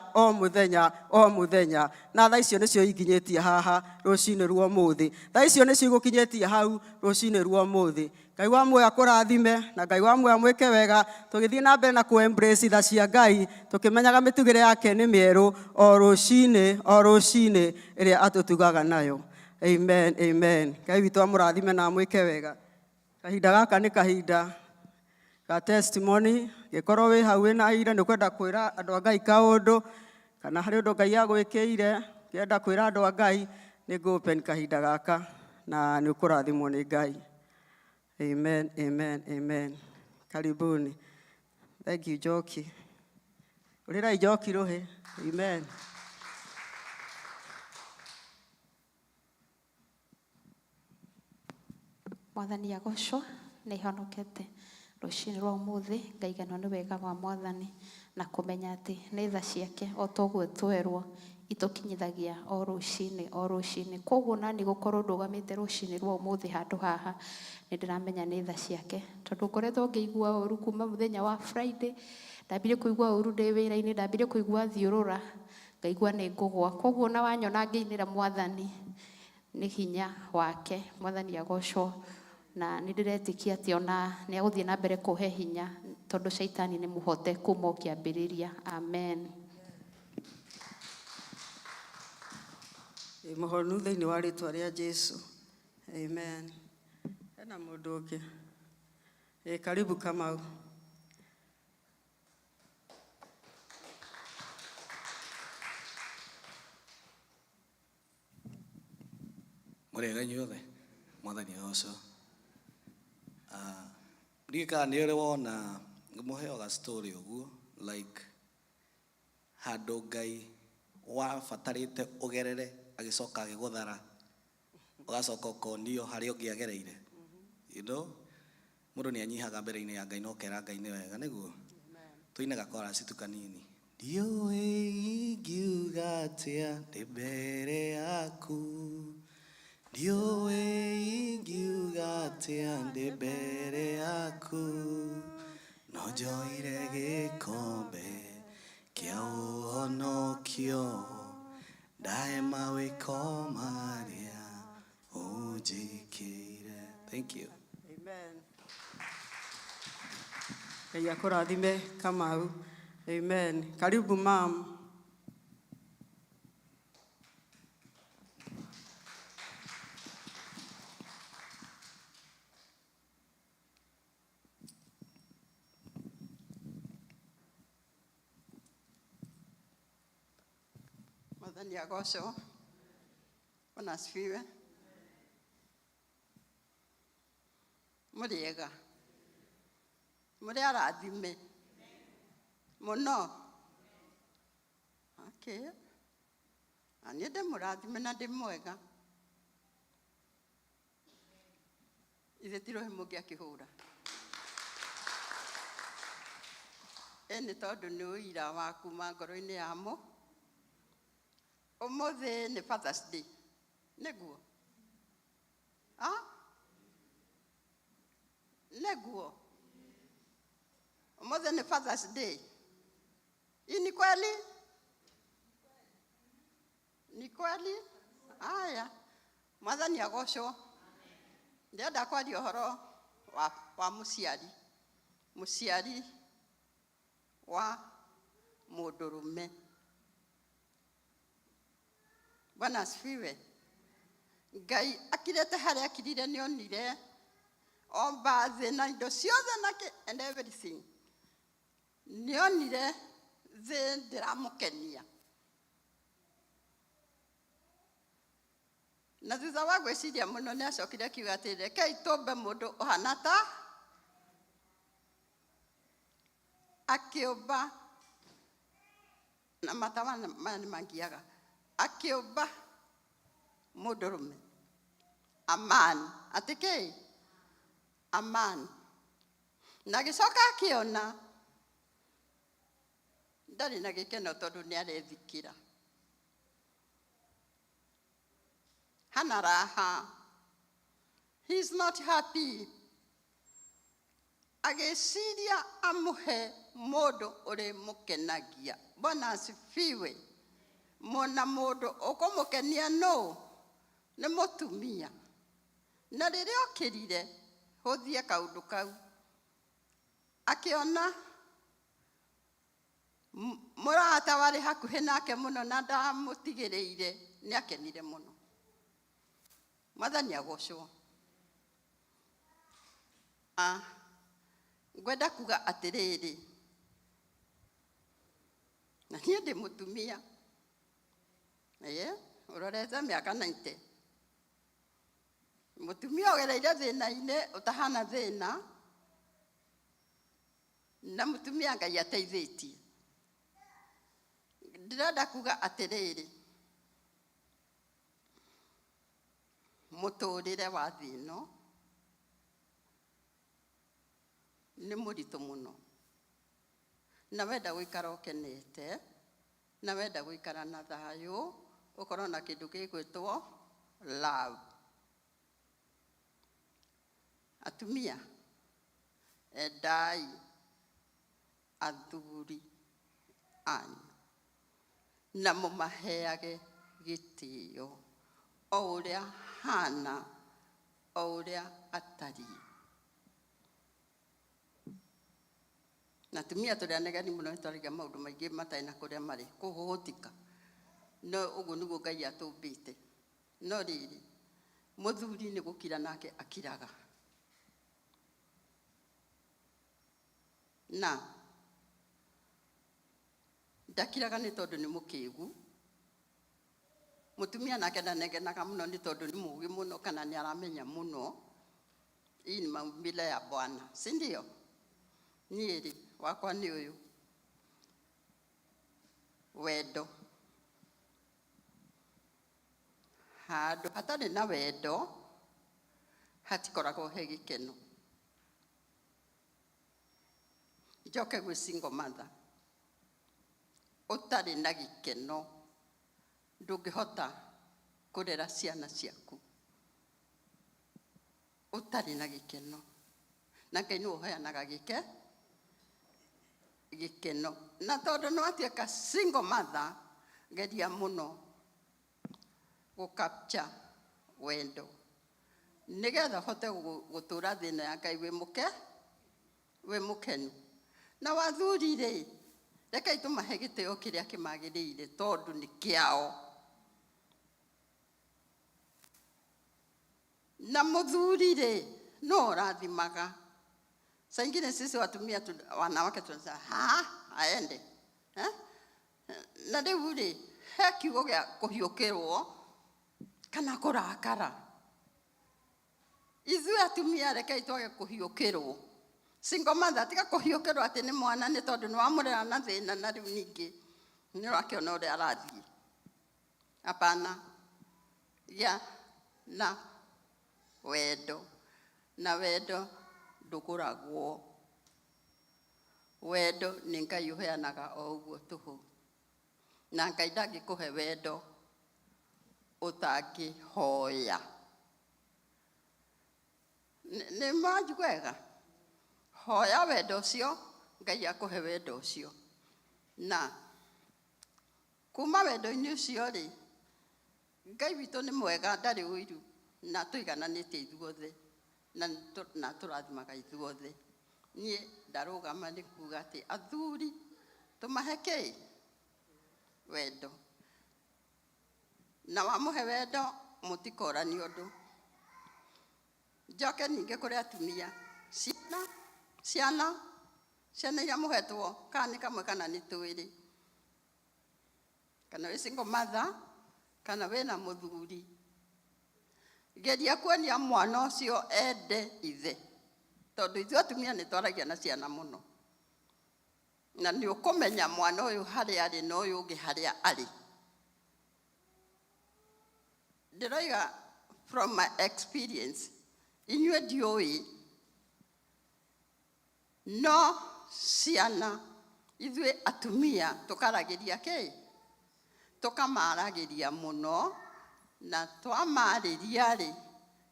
Na tha icio nĩcio inginyĩtie haha rũcinĩ rwa ũmũthĩ. Tha icio nĩcio igũkinyĩtie hau rũcinĩ rwa ũmũthĩ. Ngai wa muoyo akũrathime na Ngai wa muoyo amwĩke wega, tũgĩthiĩ na mbere na kũ-embrace tha cia Ngai, tũkĩmenyaga mĩtugĩre yake nĩ mĩerũ o rũcinĩ ĩrĩa atũtugaga nayo. Amen, amen. Ngai witũ amũrathime na amwĩke wega. Kahinda gaka nĩ kahinda ga testimony. Gĩkorwo wĩ hau wĩna ira nĩ kwenda kwĩra andũ a Ngai kaũndũ, kana harĩ ũndũ Ngai agwĩkĩire kĩenda kwĩra andũ a Ngai, nĩ ngũ-open kahinda gaka na nĩ ũkũrathimwo nĩ Ngai. Amen, amen, amen. Karibuni. Thank you, Njoki. Ũrĩrai Njoki rũhĩ. Amen. Mwathani agocwo nĩ ihonokete rũcinĩ rwa ũmũthĩ, ngaiganwo nĩ wega wa Mwathani na kũmenya atĩ nĩ tha ciake o toguo twerwo itũkinyithagia o rũcinĩ. Koguo nani gũkorwo ndũgamĩte rũcinĩ rwa ũmũthĩ handũ haha nĩ ndĩramenya nĩ tha ciake, tondũ ngoretwo ngĩigua ũru kuma mũthenya wa Friday. Ndambire kũigua ũru ndĩ wĩra-inĩ, ndambire kũigua thiũrũra, ngaigua nĩ ngũgwa. Koguo na wanyona ngĩinĩra Mwathani nĩ hinya wake. Mwathani agocwo, na nĩ ndĩretĩkia atĩ ona nĩ agũthiĩ na mbere kũhe hinya, tondũ Shaitani nĩ mũhote kuma o kĩambĩrĩria. Amen. Mũhonu thĩinĩ wa rĩtwa rĩa Jesu. Amen. Hena mũndũ ũngĩ. Karibu Kamau. Mũrĩega inyuothe, Mwathani agocwo. Ndika nĩ ũrĩ wona mũheo ga story ũguo, like handũ Ngai wabatarĩte ũgerere agĩcoka agĩgũthara, ũgacoka ũkonio harĩa ũngĩ agereire. You know, mũndũ nĩ anyihaga mbere-inĩ ya Ngai na ũkera Ngai nĩ wega, nĩguo tũine gakorasi tu kanini. Ndiũĩ ingiuga atĩa ndĩ mbere yaku, ndiũĩ ingiuga atĩa ndĩ mbere yaku, no njoire gĩkombe kĩa ũhonokio, ndahe mawĩko marĩa ũnjĩkĩire. Thank you. Amen. Ngai akũrathime Kamau. Amen. Karibu mom. Mwathani agocwo. Bwana asifiwe. Mũrĩega. Mũrĩ arathime. Mũno. Okay. Ani ndĩ mũrathime na ndĩ mwega. Ithe ti rohe mũngĩ akĩhũra. Nĩ tondũ nĩ ũira wa kuma ngoro-inĩ yamo. Ũmũthĩ nĩ Father's Day. Nĩguo? Nĩguo? Ũmũthĩ nĩ Father's Day. Hii ni kweli? Ni kweli? Haya. Mwathani agocwo. Ndĩrenda kwaria ũhoro wa mũciari. Mũciari wa mũndũrũme. Bwana asifiwe. Ngai akirete harĩa akirire nĩ onire o mbathĩ na indo ciothe and everything. Nĩ onire thĩ ndĩramũkenia. Na thutha wa gwĩciria mũno nĩ acokire akiuga atĩrĩ, rekei tũmbe mũndũ ũhana ta. Akĩũmba na matawa maya nĩ mangiaga. Akĩũmba mũndũrũme. A man. Atĩkĩ? A man. Na agĩcoka akĩona ndarĩ na gĩkeno tondũ nĩ arethikĩra. Hana raha. He is not happy. Agĩciria amũhe mũndũ ũrĩ mũkenagia. Bwana asifiwe. Mona mũndũ ũkũmũkenia no nĩ mũtumia. Na rĩrĩa okĩrire hũthie kaũndũ kau, akĩona mũrata warĩ hakuhĩ nake mũno na ndamũtigĩrĩire nĩ akenire mũno. Mwathani agocwo. Ngwenda kuga atĩrĩrĩ, na niĩ ndĩ mũtumia. Ũrorete mĩaka 90. Mũtumia ũgereire thĩna-inĩ ũtahana thĩna, na mũtumia Ngai ateithĩtie. Ndĩrenda kuga atĩrĩrĩ, mũtũrĩre wa thĩ ĩno nĩ mũritũ mũno. Na wenda gũikara ũkenete, na wenda gũikara na thayũ, ũkorwo na kĩndũ gĩgwĩtwo love. Atumia, endai athuri anyu na mũmaheage gĩtĩo o ũrĩa hana, o ũrĩa atariĩ. Na atumia tũrĩ anegeni mũno nĩtwaragia maũndũ maingĩ matarĩ na kũrĩa marĩ kũhũtika. No ũguo nĩguo Ngai atũmbĩte. No rĩrĩ, mũthuri nĩ gũkira nake akiraga. Na ndakiraga nĩ tondũ nĩ mũkĩgu. Mũtumia nake ndanegenaga mũno nĩ tondũ nĩ mũũgĩ mũno kana nĩ aramenya mũno. Hii ni maumbile ya Bwana, si ndio? Niĩ wakwa nĩ ũyũ. Wendo. Handũ hatarĩ na wendo hatikoragwo he gĩkeno. Njoke gwĩ single mother. Ũtarĩ na gĩkeno ndũngĩhota kũrera ciana ciaku. Ũtarĩ na gĩkeno. Na Ngai nĩ ũheanaga gĩkeno. Na tondũ nĩ watuĩka single mother, geria mũno gũcapture wendo. Nĩgetha hote gũtũra thĩna ya Ngai wĩ mũkenu. Na wathuri rĩ, rekei tũmahe gĩtĩo kĩrĩa kĩmagĩrĩire tondũ nĩ kĩao. Na mũthuri rĩ, no ũrathimaga. Saa ingine sisi watumia wanawake tunasema aende. Na rĩu rĩ, he kiugo gĩa kũhiũkĩrwo kana kũrakara. Ithuĩ atumia rekei twage kũhiũkĩrwo. Single mother tiga kũhiũkĩrwo atĩ nĩ mwana nĩ tondũ nĩ wamũrera na thĩna na rĩu ningĩ nĩ ũrakĩona ũrĩa arathiĩ. Hapana. Ya na wendo. Na wendo ndũgũragwo. Wendo nĩ Ngai ũheanaga o ũguo tũhũ. Na Ngai ndangĩkũhe wendo ũtangĩhoya. Nĩ manjigua wega? Hoya wendo ũcio, Ngai akũhe wendo ũcio. Na kuma wendo-inĩ ũcio rĩ, Ngai witũ nĩ mwega, ndarĩ ũiru, na tũigananĩtie ithuothe, na tũrathimaga ithuothe. Niĩ ndarũgama nĩ kuuga atĩ athuri tũmahe kĩ? Wendo. Na wamũhe wendo mũtikũrania ũndũ. Njoke ningĩ kũrĩ atumia. Ciana iria mũhetwo, kana nĩ kamwe kana nĩ twĩrĩ. Kana wĩ single mother, kana wĩna mũthuri. Geria kuonia mwana ũcio ende ithe. Tondũ ithuĩ atumia nĩ twaragia na ciana mũno. Na nĩ ũkũmenya mwana ũyũ harĩa arĩ na ũyũ ũngĩ harĩa arĩ. Ndĩroiga from my experience, inyuĩ ndiũĩ, no ciana ithuĩ atumia tũkaragĩria kĩ? Tũkamaragĩria mũno, na twamarĩria rĩ,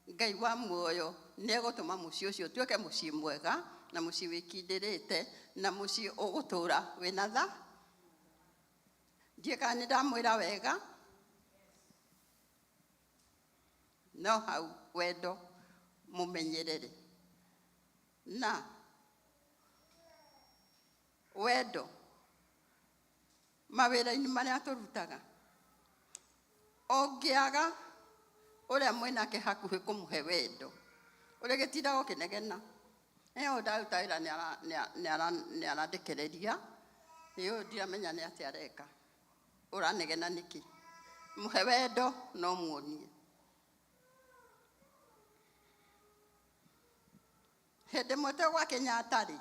Ngai wa muoyo nĩ egũtũma mũciĩ ũcio ũtuĩke mũciĩ mwega, na mũciĩ wĩkindĩrĩte, na mũciĩ ũgũtũũra wĩna tha. Ndiĩ kana nĩ ndamwĩra wega? No hau wendo mũmenyerere. Na wendo mawĩra-inĩ marĩa tũrutaga, ũngĩaga ũrĩa mwĩnake hakuhĩ kũmũhe wendo, ũrĩgĩtindaga ũkĩnegena. Ũyũ ndaruta wĩra nĩ arandĩkĩrĩria, ũyũ ndiramenya nĩ atĩa areka. Ũranegena nĩkĩ? Mũhe wendo no muonie. Hĩndĩ mwete gwa Kenyatta rĩ,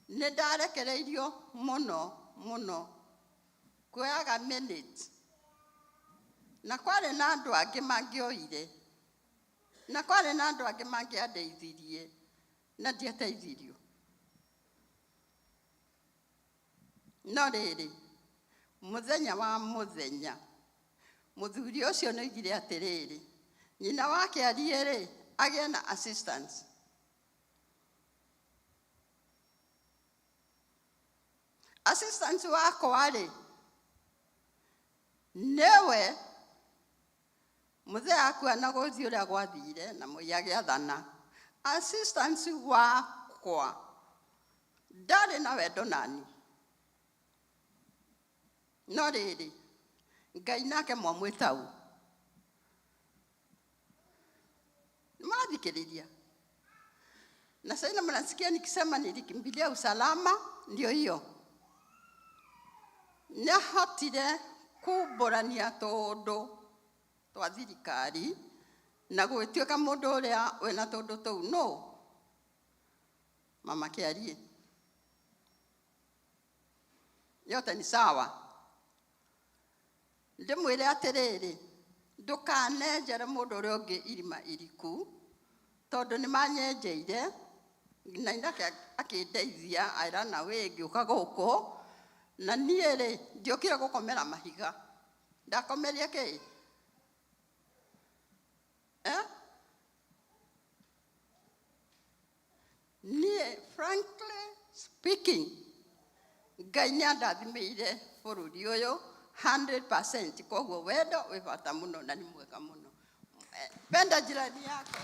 nĩ ndarekereirio mũno kuoyaga minute. Na kwarĩ na andũ angĩ mangĩoire, na kwarĩ na andũ angĩ mangĩandeithirie, na ndiateithirio. No rĩrĩ, mũthenya wa mũthenya, mũthuri ũcio nĩ oigire atĩrĩrĩ, nyina wake arie rĩ, agĩe na assistance. Assistance wakwa rĩ, nĩwe mũthee akua na gũthiĩ ũrĩa gwathire na mũiya gĩathana. Assistance wakwa ndarĩ na wendo nani. No rĩrĩ, Ngai nake mwamwĩta ũ? Nĩmarathikĩrĩria. Na sasa mnasikia nikisema nilikimbilia usalama, ndio hiyo. Nĩahotire kumbũrania tũndũ twa thirikari na gwĩtuĩka mũndũ ũrĩa wĩna tũndũ tũu. No, mama Kĩarie, yote ni sawa. Ndĩmwĩre atĩrĩrĩ, ndũkanenjere mũndũ ũrĩa ũngĩ irima iriku, tondũ nĩmanyenjeire, na nake akĩndeithia aira na we ngĩũka gũkũ. Na niĩ rĩ, ndiokire gũkomera mahiga. Ndakomeria kĩ? Niĩ, frankly speaking, Ngai nĩandathimĩire bũrũri ũyũ 100%. Koguo wendo wĩ bata mũno na nĩ mwega mũno. Penda jirani yako.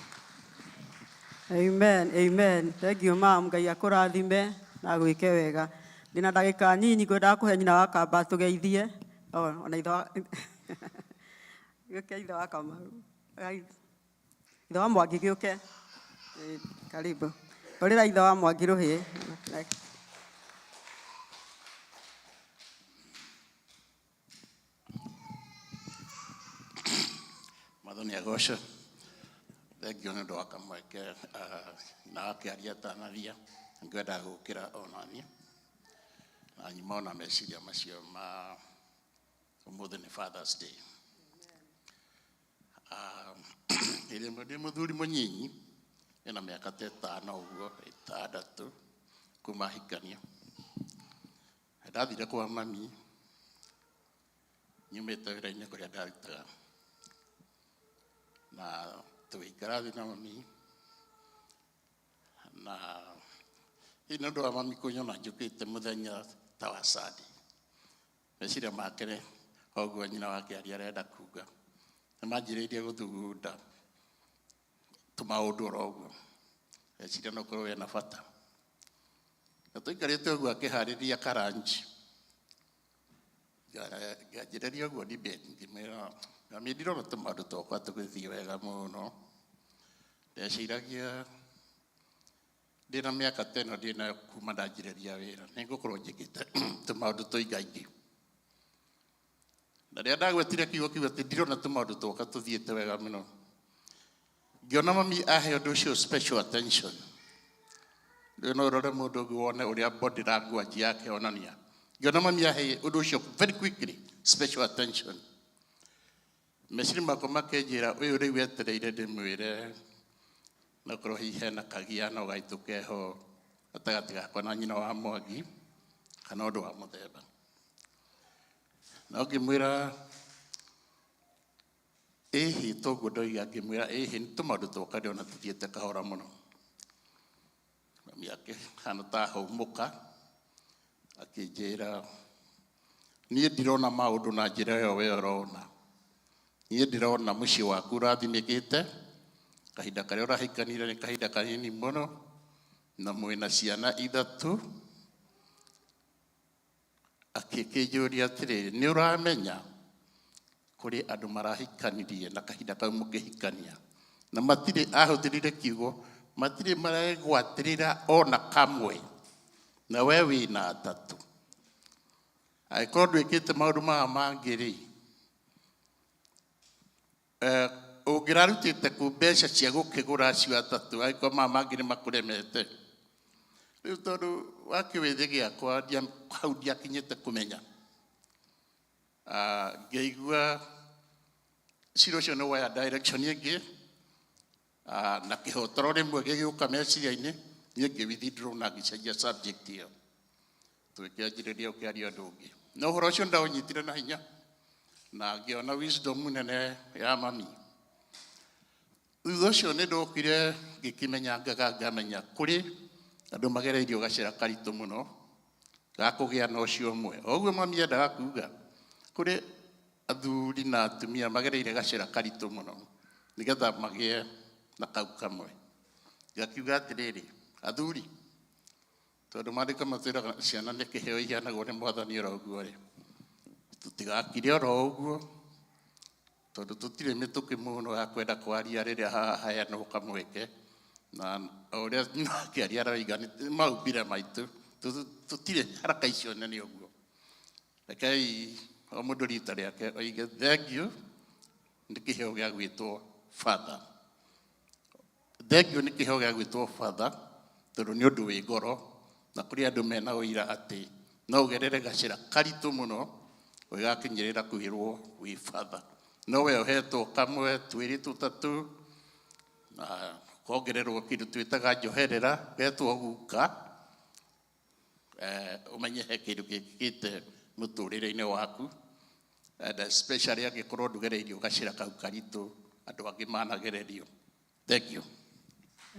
Amen, amen. Thank you, ma'am. Ngai akũrathime na gwĩke wega. Ndina ndagĩka nyinyi ngwendaga kũhe nyina wa Kamba tũgeithie. Ona ithe gĩũke ithe wa Kamaru. Ithe wa Mwangi gĩũke. Karibu. Orĩra ithe wa Mwangi rũhĩ. Mwathani agocwo. Thengio nĩ ũndũ wa kamweke na Kĩarie atanaria. Ngwenda gũkĩra onani. Na nyuma ona meciria macio ma ũmũthĩ nĩ Father's Day. Ile mwede muthuri munyinyi ena miaka ta 5 uguo 6 kumahikania. Ndathire kwa mami nyumite wira-ini kuria ndarutaga na tuikara thi na mami na ino ndo mami kunyona njukite muthenya ta wa Sunday meciria makene oguo nyina wake ari arenda kuga manjiriirie guthugunda tumaundu oroguo meciria no korwo wena bata na tuikarite oguo akihariria karanji ngajiriria oguo ndimera mami ndirona tumaundu twakwa tugithii wega muno ndeciragia ndina miaka 10 ndina kuma ndanjiriria wira ningukorwo njikite tumaundu tuingaingi na ria ndagwetire kiugo kiugo ati ndirona tumaundu twakwa tuthiite wega muno ngiona mami ahe undu ucio special attention ndio urore mundu guone uria body language yake onania ngiona mami ahe undu ucio very quickly special attention meciri makwa makenjira uyu riu wetereire ndimwire na korwo hihi hena kagiano gaitukeho gatagati gakwa na nyina wa Mwangi kana undu wa muthemba na ngimwira ehi toguo ndoiga ngimwira ehi nitumaundu twaka ndiona tuthiete kahora muno mami yake hana ta humuka akinjira nie ndirona maundu na njira yo we urona nie ndirona mucii waku urathimikite kahinda karia urahikanire ni kahinda kanini muno na mwina ciana 3 akikinjuria atiriri ni uramenya kuri andu marahikanirie na kahinda kau mukihikania na matire ahuthirire kiugo matire maregwatirira ona kamwe na we wina 3 aikorwo ndwikite maundu maya mangiri ungirarutite ku mbeca cia gukigura acio 3 aikorwo maya mangi ni makuremete riu tondu wa kiwithi giakwa hau ndiakinyite kumenya ngeigua cira ucio ni waya direction ingi na kihotoro rimwe gigiuka meciria-ini nie ngiwithindro na ngicenjia subject iyo twikianjiriria ukiaria undu ungi na uhoro ucio ndaunyitire na hinya na ngiona wisdom nene ya mami thutha ucio ni ndokire ngikimenya ngamenya kuri andu magereirio gacira karitu muno gakugia na ucio umwe oguo mami endaga kuga kuri athuri na atumia magereire gacira karitu muno nigetha magie na kau kamwe ngakiuga atiriri athuri tondu mandika matwiraga ciana ni kiheo iheanagwo ni mwathani oro uguo ri tutigakire oro uguo tondu tutire mituki muno ya kwenda kwaria riria haheanwo kamweke na uria akiaria aroiga ni maumbire maitu tutire haraka icio nene uguo rekei o mundu rita riake oige thank you ni kiheo gia gwitwo father thank you ni kiheo gia gwitwo father tondu ni undu wi ngoro na kuri andu mena uira ati no ugerere gacira karitu muno wigakinyirira kwirwo wi father no we ohetwo kamwe 2 3 na kongererwo kindu twitaga njoherera getwo guka umenye he kindu gikite muturire-ini waku and especially angikorwo ndugereirio gacira kau karitu andu angi managererio thank you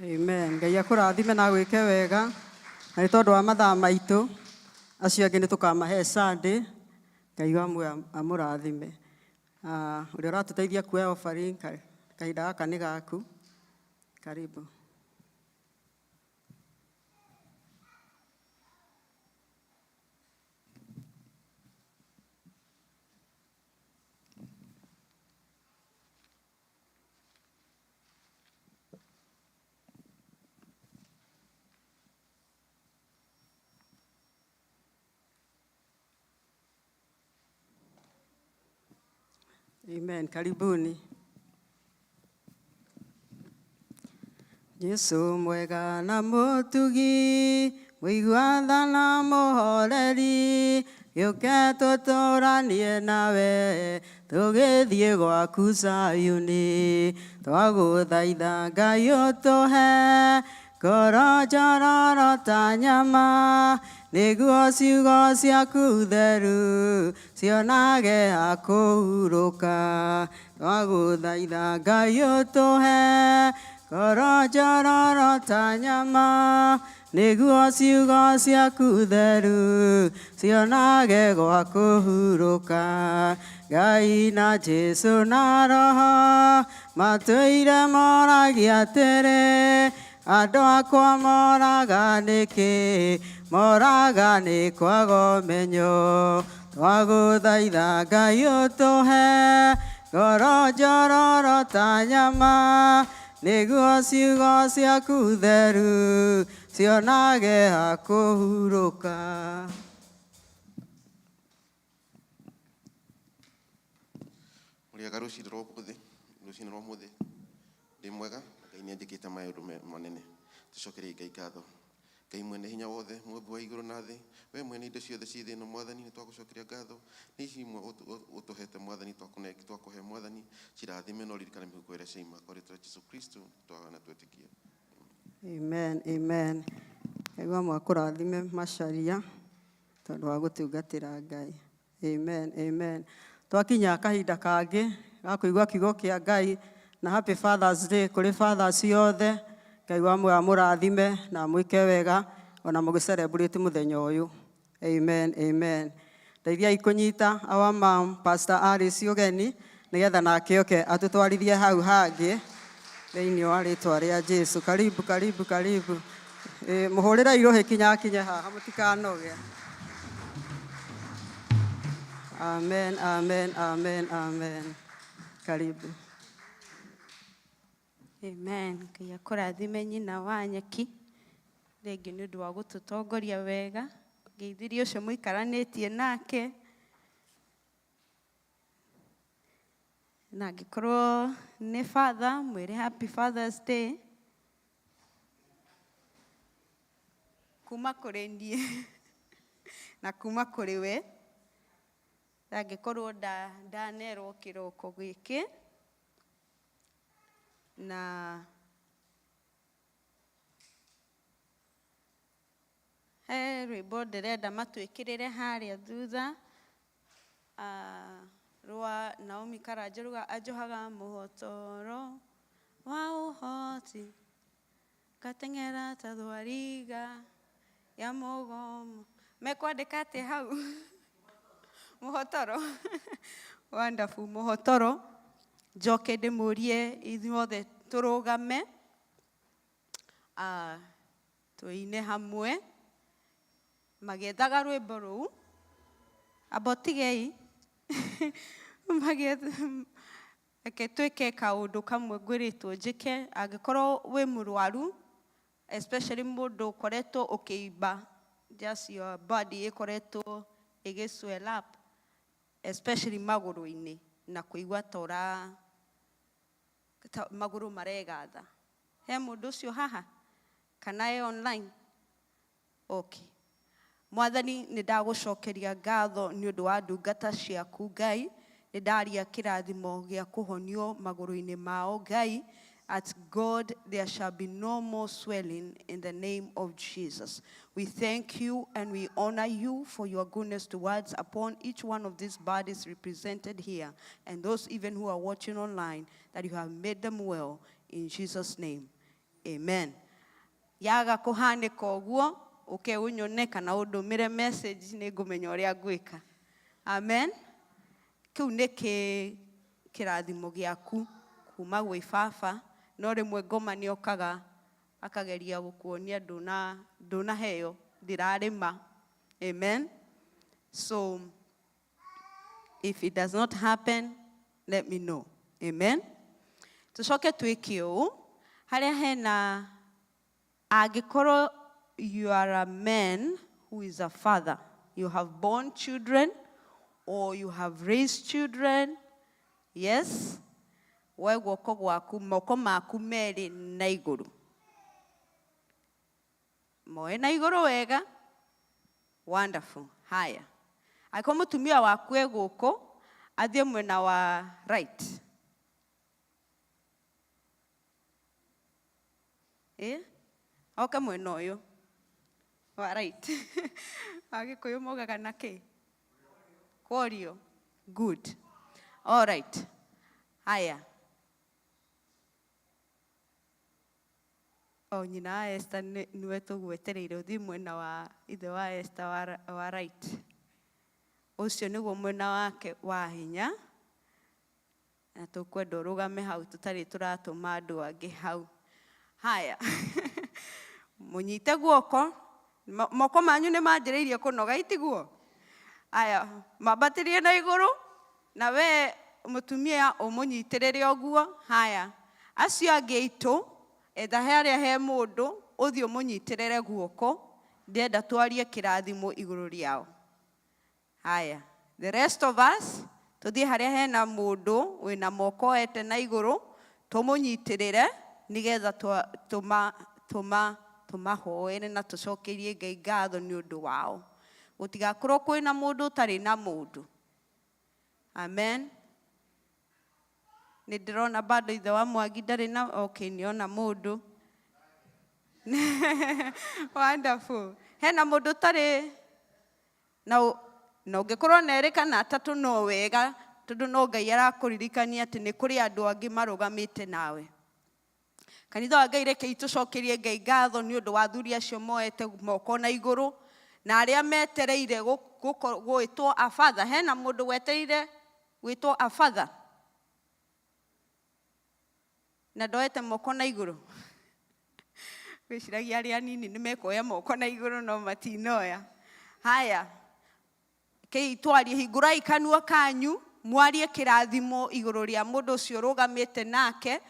Amen. Ngai akurathime na gwike wega na tondu wa mathaa maitu acio angi ni tukamahe Sunday Ngai amwe amurathime uria uratuteithia kuoya offering kahinda gaka ni gaku karibu Amen. Karibuni. Yesu mwega na mutugi mwigua tha na muhoreri yuke tuturanie nawe tũgĩthiĩ gwaku Zayuni, twagũthaitha Ngai ũtũhe ngoro njororo ta nyama, nĩguo ciugo ciaku theru cionage ha kũhurũka. Twagũthaitha Ngai ũtũhe ngoro njororo ta nyama, nĩguo ciugo ciaku theru cionage gwa kũhurũka. Ngai na Jesu na Roho matũire moragia atĩrĩ, andũ akwa moraga nĩkĩ, moraga nĩ kwaga ũmenyo. Twagũthaitha Ngai ũtũhe ngoro njororo ta nyama, nĩguo ciugo ciaku theru cionage ha kũhurũka. Mũrĩega rũciinĩ rwa ũmũthĩ, ndĩ mwega, Ngai nĩ anjĩkĩte maũndũ manene. Tũcokerie Ngai ngatho. Ngai mwene hinya wothe, mũmbi wa igũrũ na thĩ, we mwene indo ciothe ciĩ thĩ ĩno Mwathani, nĩ twagũcokeria ngatho nĩ ici imwe ũtũhete Mwathani, twakũhe Mwathani, cirathime na ũririkane mĩhuko ĩrĩa cia ima, kwa rĩĩtwa rĩa Jesũ Kristo twagana twetĩkia. Amen, amen. Ngai mwakũrathime Macharia tondũ wa gũtungatĩra Ngai. Amen, amen. Twakinya kahinda kangĩ ga kũigua kiugo kĩa Ngai, na happy Father's Day kũrĩ fathers yothe. Ngai wa mũrathime na mwĩke wega ona mũgĩcelebrate mũthenya ũyũ. Amen, amen. Ndeithiai kũnyita our mom Pastor Alice ũgeni nĩgetha nake oke atũtwarithie hau hangĩ thĩinĩ wa rĩĩtwa rĩa Jesu. Karibu, karibu, karibu. Mũhũrĩre irũhĩ kinyakinye haha mũtikanoge. Amen, amen, amen, amen. Karibu. Amen. Ngai akũrathime nyina wa nyeki rĩngĩ nĩ ũndũ wa gũtũtongoria wega, ngeithirie ũcio mũikaranĩtie nake, na angĩkorwo nĩ father mwĩre happy Father's Day kuma kũrĩ niĩ na kuma kũrĩ we. Angĩkorwo ndanerwo kĩroko gĩkĩ na he rwĩmbo ndĩrenda matwĩkĩrĩre harĩa thutha rwa Naomi Karanja ruga ajohaga mũhotoro wa ũhoti kateng'era ta thwariga ya mũgomo. Mekwandĩka atĩ hau mũhotoro wonderful mũhotoro. Njoke ndĩmũrie ithuothe tũrũgame tũine hamwe magĩethaga rwĩmbo rũu abotigei reke twĩke kaũndũ kamwe ngwĩrĩtwo njĩke. Angĩkorwo wĩ mũrwaru, especially mũndũ ũkoretwo ũkĩimba, just your body ĩkoretwo ĩgĩ-swell up, especially magũrũ-inĩ na kũigua tora magũrũ maregatha. He mũndũ ũcio haha kana e online? Okay. Mwathani nĩ ndagũcokeria ngatho nĩ ũndũ wa ndungata ciaku Ngai. Nĩ ndaria kĩrathimo gĩa kũhonio magũrũ-inĩ mao Ngai. At God, there shall be no more swelling in the name of Jesus. We thank you and we honor you for your goodness towards upon each one of these bodies represented here and those even who are watching online, that you have made them well in Jesus' name. Amen. Yaga kũhanĩka ũguo, ũke ũnyone kana ũndũmĩre message nĩ ngũmenya ũrĩa ngwĩka. Amen. Kĩu nĩ kĩrathimo gĩaku kuma gwĩ baba. No rĩmwe ngoma nĩ okaga akageria gũkuonia ndũnaheo, ndirarĩma. Amen. So if it does not happen, let me know. Amen. Tũcoke twĩke ũũ, harĩa hena angĩkorwo you are a man who is a father, you have born children or you have raised children. Yes. We guoko gwaku moko maku merĩ na igũrũ. Moe na igũrũ wega. Wonderful. Haya. Angĩkorwo mũtumia waku e gũkũ, athiĩ mwena wa right. Oke mwena ũyũ wa right. Agĩkũyũ mogaga na kĩ? Kworio. Good. All right. Haya. Nyina wa Esther niwe tũgwetereire ũthiĩ mwena wa ithe wa Esther wa right. Ũcio nĩguo mwena wake wa hinya. Na tũkwenda ũrũgame hau tũtarĩ tũratũma andũ angĩ hau. Haya. Mũnyite guoko. Moko manyu nĩ manjĩrĩirie kũnoga itiguo. Haya, mambatĩrie na igũrũ. Na we mũtumia ũmũnyitĩrĩre ũguo. Haya. Acio angĩ aitũ, etha harĩa he mũndũ, ũthiĩ ũmũnyitĩrĩre guoko. Ndĩenda twarie kĩrathimo igũrũ rĩao. Haya. The rest of us, tũthiĩ harĩa hena mũndũ, wĩna moko oete na igũrũ, tũmũnyitĩrĩre, nĩgetha tũmahoere na tũcokerie Ngai ngatho nĩ ũndũ wao. Gũtigakorwo kwĩna mũndũ ũtarĩ na mũndũ. Amen. Nĩ ndĩrona bado ithe wa Mwangi ndarĩ na, okay, nĩona mũndũ. Wonderful. Hena mũndũ ũtarĩ na ũngĩkorwo na erĩ kana atatũ no wega, tondũ no Ngai arakũririkania atĩ nĩ kũrĩ andũ angĩ marũgamĩte nawe. Kanitha wa Ngai reke tũcokerie Ngai ngatho nĩ ũndũ wa athuri acio moete moko na igũrũ, na arĩa metereire gwĩtwo abatha. Hena mũndũ wetereire gwĩtwo abatha na ndoete moko na igũrũ. Gwĩciragia arĩa anini nĩ mekoya moko na igũrũ no matinoya. Haya. Kei twarie, hingũrai kanua kanyu, mwarie kĩrathimo igũrũ rĩa mũndũ ũcio ũrũgamĩte nake.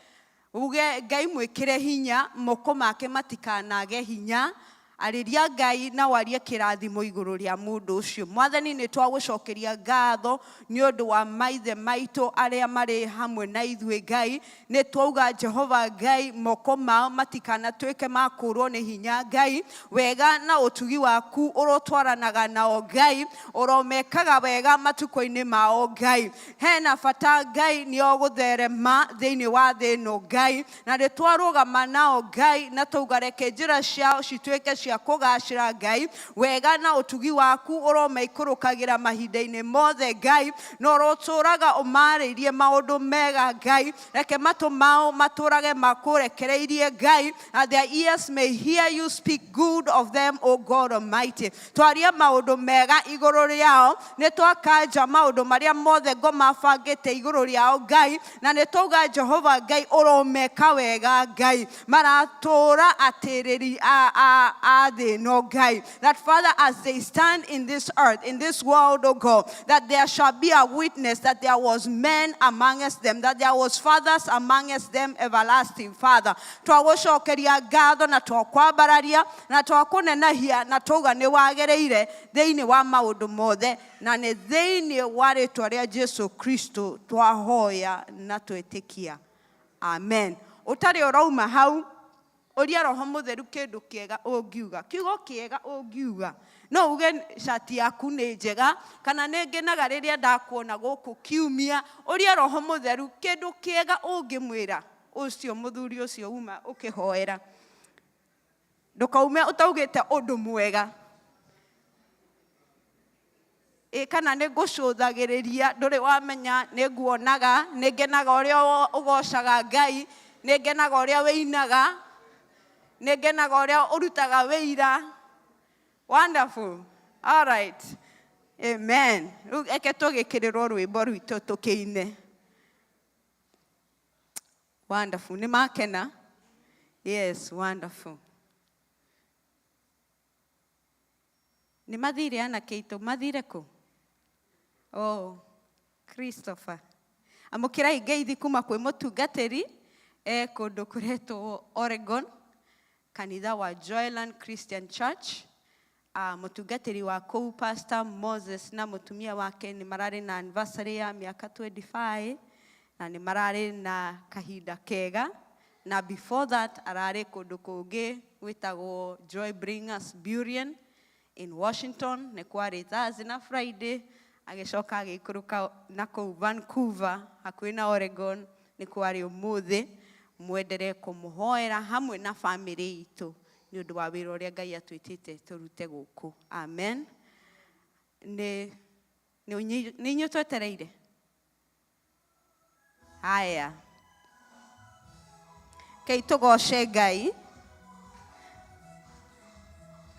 Uge Ngai mwĩkĩre hinya, moko make matikanage hinya. Arĩria Ngai na warie kĩrathimo igũrũ rĩa mũndũ ũcio. Mwathani nĩ twagũcokeria ngatho nĩ ũndũ wa maithe maitũ arĩa marĩ hamwe na ithuĩ Ngai. Nĩ twauga Jehova Ngai, moko mao matikanatuĩke makũrwo nĩ hinya Ngai. Wega na ũtugi waku ũrotwaranaga nao Ngai, ũromekaga wega matukũ-inĩ mao Ngai. Hena bata Ngai nĩ ũgũtherema thĩinĩ wa thĩ ĩno Ngai, na nĩ twarũgama nao Ngai, na twauga reke njĩra ciao cituĩke cia kũgacĩra Ngai. Wega na ũtugi waku ũromaikũrũkagĩra mahinda-inĩ mothe Ngai, na ũrotũraga ũmarĩirie maũndũ mega Ngai. Reke matũ mao matũrage makũrekereirie Ngai, and their ears may hear you speak good of them, O God Almighty. Twaria maũndũ mega igũrũ rĩao, nĩ twakanja maũndũ marĩa mothe ngomabangĩte igũrũ rĩao Ngai, na nĩ twauga Jehova Ngai ũromeka wega Ngai. Maratũra atĩrĩri thĩ ĩno Ngai. That Father, as they stand in this earth, in this world, O God, that there shall be a witness that there was men amongst them, that there was fathers amongst them, everlasting Father. Twagũcokeria ngatho na twakwambararia na twakũnenahia na twauga nĩ wagĩrĩire thĩinĩ wa maũndũ mothe, na nĩ thĩinĩ wa rĩĩtwa rĩa Jesu Kristo twahoya na twĩtĩkia. Amen. Ũtarĩ ũrauma hau, ũria Roho Mũtheru kĩndũ kĩega ũngiuga. Kiugo kĩega ũngiuga. No uge shati yaku nĩ njega, kana nĩ ngenaga rĩrĩa ndakuona gũkũ kiumia. Ũria Roho Mũtheru kĩndũ kĩega ũngĩmwĩra ũcio mũthuri ũcio uma ũkĩhoera. Ndũkaume ũtaugĩte ũndũ mwega. Kana nĩ ngũcũthagĩrĩria ndũrĩ wamenya, nĩ nguonaga, nĩ ngenaga ũrĩa ũgocaga Ngai, nĩ ngenaga ũrĩa wĩinaga, nĩ ngenaga ũrĩa ũrutaga wĩira. Wonderful. All right. Amen. Eke tũgĩkĩrĩrwo rwĩmbo rwitũ tũkĩine. Wonderful. Nĩ makena? Yes, wonderful. Nĩ mathire anake aitũ, mathire kũ? Oh, Christopher. Amũkĩrai ngeithi kuma kwĩ mũtungatĩri kũndũ kũretwo Oregon, kanitha wa Joyland Christian Church. Mũtungatĩri wa kũu Pastor Moses na mũtumia wake nĩ mararĩ na anniversary ya mĩaka 25, na nĩ mararĩ na kahinda kega. Na before that ararĩ kũndũ kũngĩ gwĩtagwo Joy Bringers Burien in Washington. Nĩ kwarĩ Thursday na Friday, agĩcoka agĩikũrũka na kũu Vancouver hakuhĩ na Oregon nĩ kwarĩ ũmũthĩ mwenderee kũmũhoera hamwe na family itũ nĩ ũndũ wa wĩra ũrĩa Ngai atwĩtĩte tũrute gũkũ. Amen. Nĩ inyuĩ twetereire? Haya. Kei tũgoce Ngai.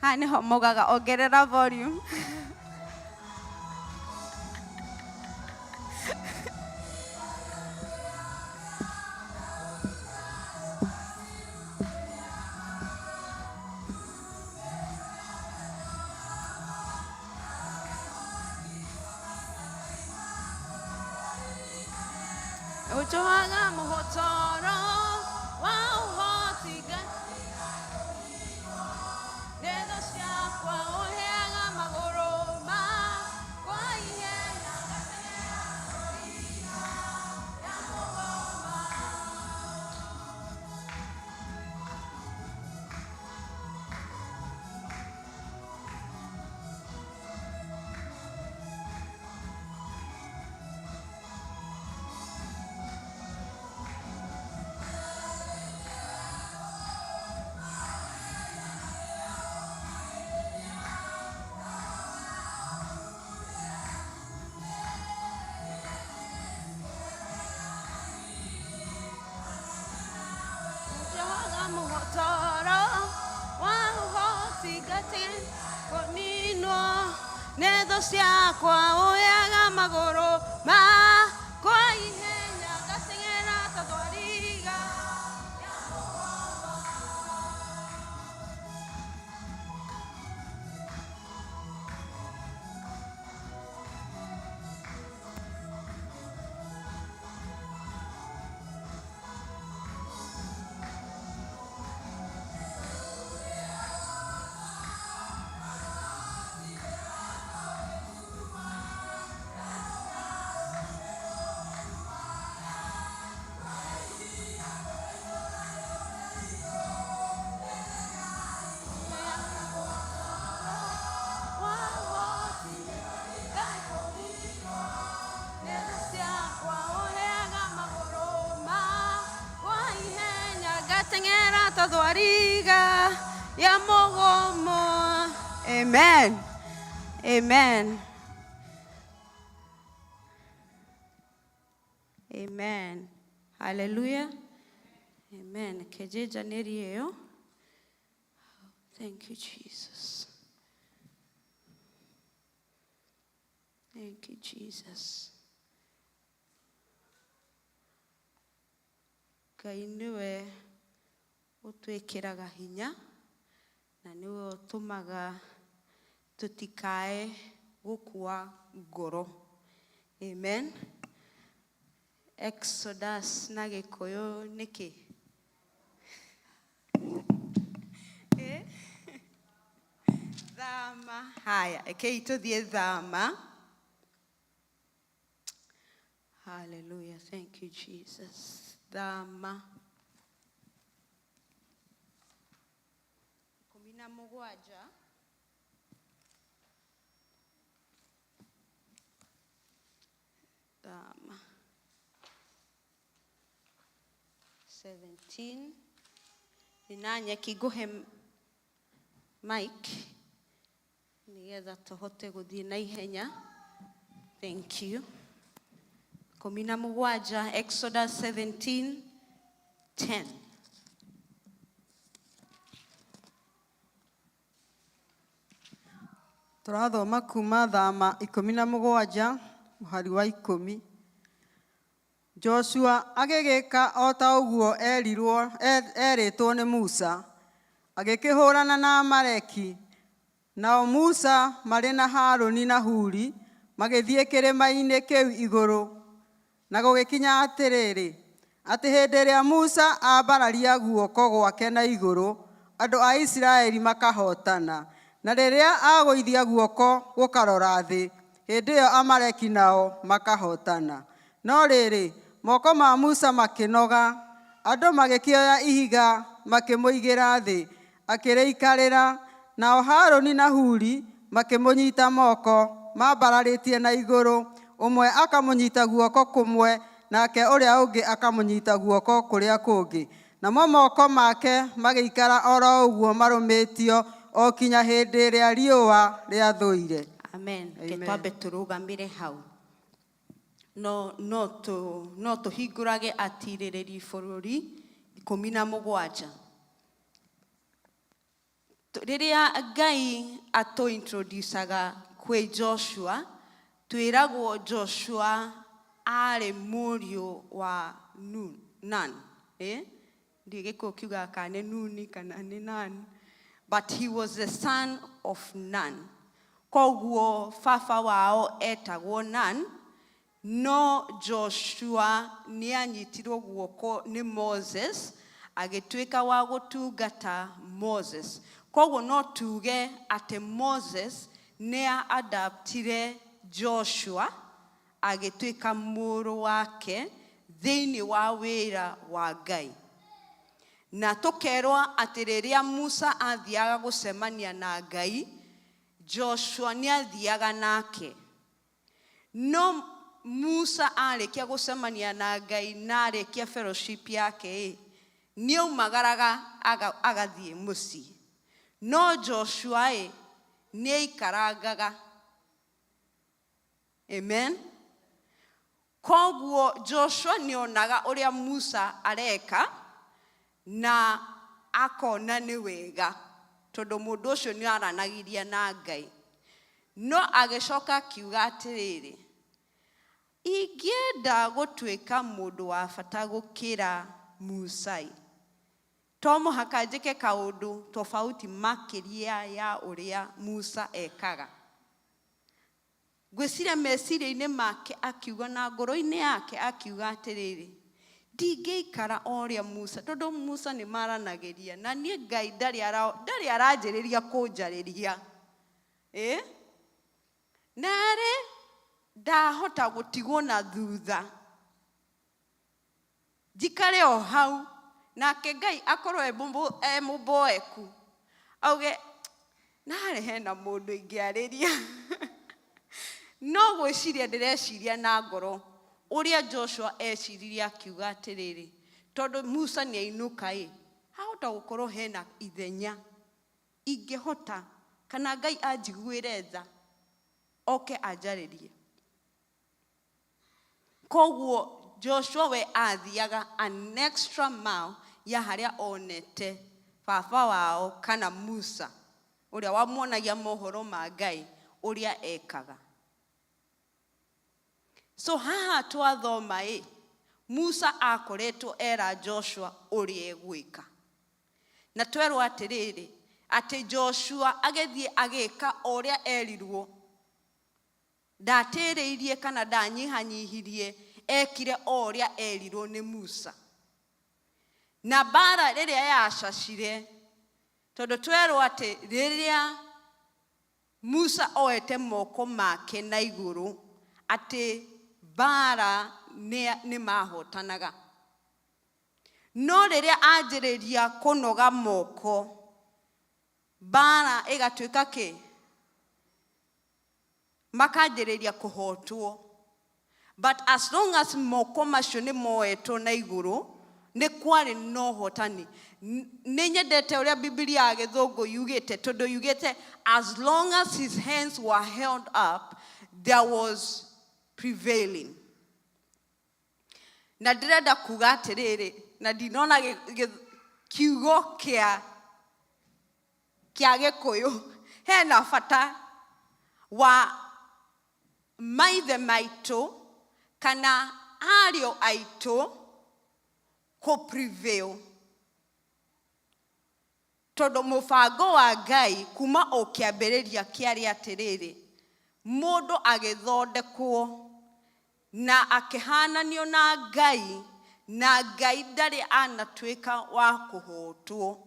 Ha nĩho mogaga ongerera volume. Utoaga muhotoro wa uhoti Nendo ciakwa uheaga magũrũ makwa ihenya ya mũgoma Toro wa uhoti kũninwo nĩ thũ ciakwa ũheaga magũrũ makwa ihenya ngateng'era ta thwariga ya mũgoma. Teng'era ta thwariga ya mũgomo. Amen. Amen. Amen. Hallelujah. Amen. Kejeja neriyo. Thank you, Jesus. Thank you, Jesus. Ngai nĩwe ũtwĩkĩraga hinya na nĩwe ũtũmaga tũtikae gũkua ngoro. Amen. Exodus na Gĩkũyũ nĩkĩ? Thama. Haya, ekei tũthiĩ thama. Hallelujah. Thank you, Jesus. Thama. Na mũgwanja thama 17 ninanya kiguhe Mike nigetha tũhote gũthiĩ na ihenya. Thank you. 17 Exodus 17:10. Tũrathoma kuma Thama 17 mũhari wa 10. Joshua agĩgĩka o ta ũguo erĩtwo nĩ Musa, agĩkĩhũrana na Amaleki. Nao Musa marĩ na Harũni na Huri magĩthiĩ kĩrĩma-inĩ kĩu igũrũ. Na gũgĩkinya atĩrĩrĩ, atĩ hĩndĩ ĩrĩa Musa ambararia guoko gwake na igũrũ, andũ a Isiraeli makahotana. Na rĩrĩa agũithia guoko gũkarora thĩ, hĩndĩ ĩyo Amaleki nao makahotana. No rĩrĩ, moko ma Musa makĩnoga, andũ magĩkĩoya ihiga makĩmũigĩra thĩ, akĩrĩikarĩra, nao Harũni na Huri makĩmũnyita moko mambararĩtie na igũrũ, ũmwe akamũnyita guoko kũmwe, nake ũrĩa ũngĩ akamũnyita guoko kũrĩa kũngĩ. Namo moko make magĩikara oro ũguo marũmĩtio o kinya hĩndĩ ĩrĩa riũa rĩathũire. Amen. Amen. Ke twambe tũrũgamĩre hau. No tũhingũrage atirĩrĩri bũrũri 17. Rĩrĩa Ngai atũ-introducaga kwĩ Joshua, twĩragwo Joshua arĩ mũriũ wa Nun. Ndiĩ gĩkũyũ kiugaga kana nĩ Nuni kana nĩ Nun. But he was the son of Nun. Koguo baba wao etagwo Nun. No Joshua nĩ anyitirwo guoko nĩ Moses, agĩtuĩka wa gũtungata Moses. Koguo no tuge atĩ Moses nĩ adaptire Joshua agĩtuĩka mũrũ wake thĩinĩ wa wĩra wa Ngai. Na tũkerwo atĩ rĩrĩa Musa athiaga gũcemania na Ngai, Joshua nĩ athiaga nake. No Musa arĩkia gũcemania na Ngai na arĩkia fellowship yake, nĩ aumagaraga agathiĩ mũciĩ. No Joshua nĩ aikarangaga. Amen. Koguo Joshua nĩ onaga ũrĩa Musa areka na akona nĩ wega, tondũ mũndũ ũcio nĩ aranagiria na Ngai. No agĩcoka akiuga atĩrĩrĩ, ingĩenda gũtuĩka mũndũ wa bata gũkĩra Musa, to mũhaka njĩke kaũndũ tofauti makĩria ya ũrĩa Musa ekaga. Gwĩciria meciria-inĩ make akiuga na ngoro-inĩ yake akiuga atĩrĩrĩ, ndingĩikara o ũrĩa Musa, tondũ Musa nĩ maranagĩria na niĩ Ngai ndarĩ aranjĩrĩria kũnjarĩria. Narĩ ndahota gũtigwo na thutha, njikare o hau, nake Ngai akorwo e mũboeku, auge narĩ hena mũndũ ingĩarĩria. No gwĩciria ndĩreciria na ngoro ũrĩa Joshua eciririe akiuga atĩrĩrĩ, tondũ Musa nĩ ainũka hahota gũkorwo hena ithenya ingĩhota, kana Ngai anjiguĩre tha oke anjarĩrie. Koguo Joshua we athiaga an extra mile ya harĩa onete baba wao kana Musa, ũrĩa wamuonagia mohoro ma Ngai ũrĩa ekaga. So haha twathoma Musa akoretwo era Joshua ũrĩa egwĩka. Na twerwo atĩrĩrĩ, atĩ Joshua agĩthiĩ agĩka ũrĩa erirwo. Ndatĩrĩirie kana ndanyihanyihirie, ekire ũrĩa erirwo nĩ Musa. Na mbara rĩrĩa yacacire, tondũ twerwo atĩ rĩrĩa Musa oete moko make na igũrũ, atĩ mbara nĩ mahotanaga. No rĩrĩa anjĩrĩria kũnoga moko, mbara ĩgatuĩka makanjĩrĩria kũhotwo. But as long as moko macio nĩ moetwo na igũrũ, nĩ kwarĩ na ũhotani. Nĩ nyendete ũrĩa Biblia ya Gĩthũngũ yugĩte, tondũ yugĩte as long as his hands were held up, there was prevailing. Na ndĩrenda kuga atĩrĩrĩ, na ndinona kiugo kĩa Gĩkũyũ, hena bata wa maithe maitũ kana ariũ aitũ kũ-prevail. Tondũ mũbango wa Ngai kuma o kĩambĩrĩria kĩarĩ atĩrĩrĩ, mũndũ agĩthondekwo na akĩhananio na Ngai, na Ngai ndarĩ anatuĩka wa kũhotwo.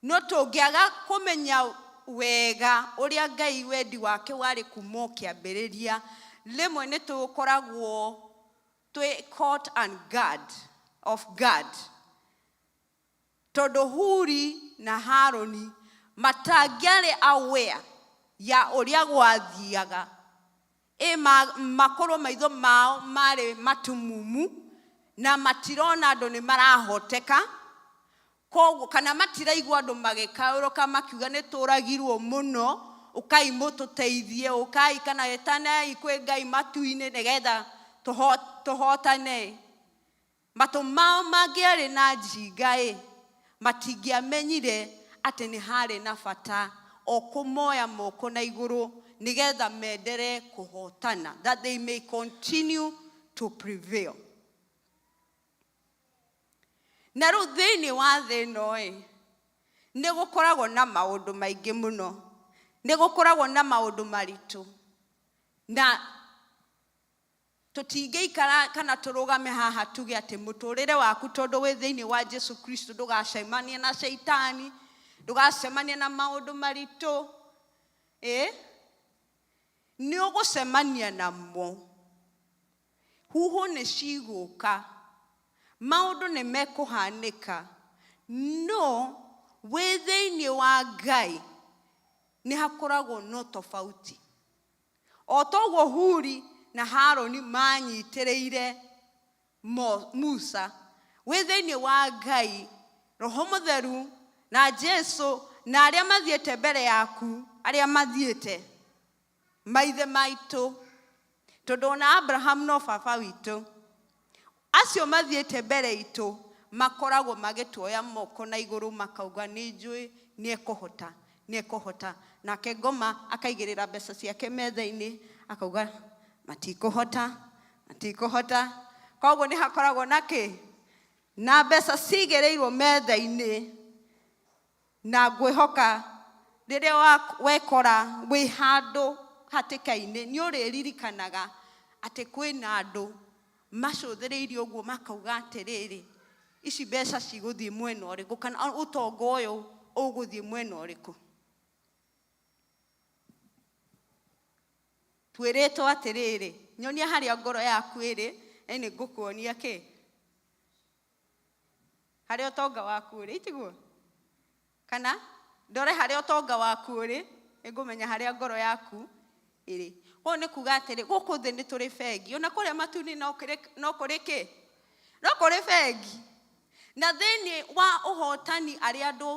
No tũngĩaga kũmenya wega ũrĩa Ngai wendi wake warĩ kuma o kĩambĩrĩria, rĩmwe nĩ tũkoragwo caught and off guard. Tondũ Huri na Haroni matangĩarĩ aware ya ũrĩa gwathiaga makorwo maitho mao marĩ matumumu na matirona andũ nĩ marahoteka koguo kana matiraigua andũ magĩkaũrũka makiuga nĩ tũragirwo mũno ũkai mũtũteithie ũkai kana etanai kwĩ Ngai matu-inĩ nĩgetha tũhotane matũ mao mangĩarĩ na njinga matingĩamenyire atĩ nĩ harĩ na bata o kũmoya moko na igũrũ nĩgetha mendere kũhotana that they may continue to prevail. Na rĩu thĩinĩ wa thĩ ĩno nĩ gũkoragwo na maũndũ maingĩ mũno nĩ gũkoragwo na maũndũ maritũ na tũtingĩikara kana tũrũgame haha tuge atĩ mũtũrĩre waku tondũ wĩ thĩinĩ wa Jesu Kristo ndũgacemanie na Shaitani ndũgacemanie na maũndũ maritũ nĩ ũgũcemania namo huho nĩ cigũka maũndũ nĩ mekũhanĩka no wĩ thĩinĩ wa Ngai nĩ hakoragwo no tofauti o toguo Huri na Haroni manyitĩrĩire Musa wĩ thĩinĩ wa Ngai Roho Mũtheru na Jesu na arĩa mathiĩte mbere yaku arĩa mathiĩte maithe maitũ tondũ ona Abraham no baba witũ acio mathiĩte mbere itũ makoragwo magĩtuoya moko na igũrũ makauga nĩ njũĩ nĩ ekũhota nake Ngoma akaigĩrĩra mbeca ciake metha-inĩ akauga matikũhota koguo nĩ hakoragwo na mbeca cigĩrĩirwo metha-inĩ na ngwĩhoka rĩrĩa wekora wĩ handũ hatĩka-inĩ nĩ ũrĩririkanaga atĩ kwĩna andũ macũthĩrĩirie ũguo makauga atĩrĩrĩ ici mbeca cigũthiĩ mwena ũrĩkũ kana ũtonga ũyũ ũgũthiĩ mwena ũrĩkũ twĩrĩtwo atĩrĩrĩ nyonia harĩa ngoro yaku ĩrĩ nĩ ngũkuonia harĩa ũtonga waku ũrĩ itiguo kana ndore harĩa ũtonga waku ũrĩ ngũmenya harĩa ngoro yaku ĩrĩ o nĩ kuga atĩrĩ gũkũ thĩ nĩ tũrĩ bengi ona kũrĩa matu-inĩ no kũrĩ bengi na thĩinĩ wa ũhotani arĩa andũ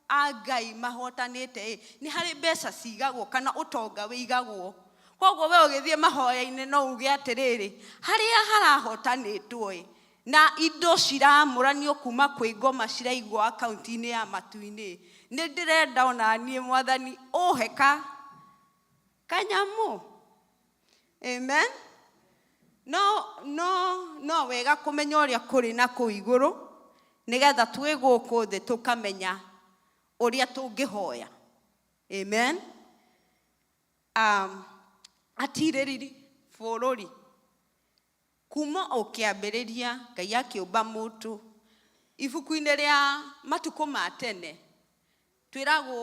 a Ngai mahotanĩte nĩ harĩ mbeca cigagwo kana ũtonga wĩigagwo koguo we ũgĩthiĩ mahoya-inĩ no uge atĩrĩrĩ harĩa harahotanĩtwo na indo ciramũranio kuma kwĩ Ngoma ciraigwo akaunti-inĩ ya matu-inĩ nĩ ndĩrenda ona niĩ Mwathani ũhe kanyamũ amen no wega kũmenya ũrĩa kũrĩ na kũu igũrũ nĩgetha twĩ gũkũ thĩ tũkamenya ũrĩa tũngĩhoya amen atirĩrĩ bũrũri kuma ũkĩambĩrĩria Ngai akĩũmba mũndũ ibuku-inĩ rĩa matukũ ma tene twĩragwo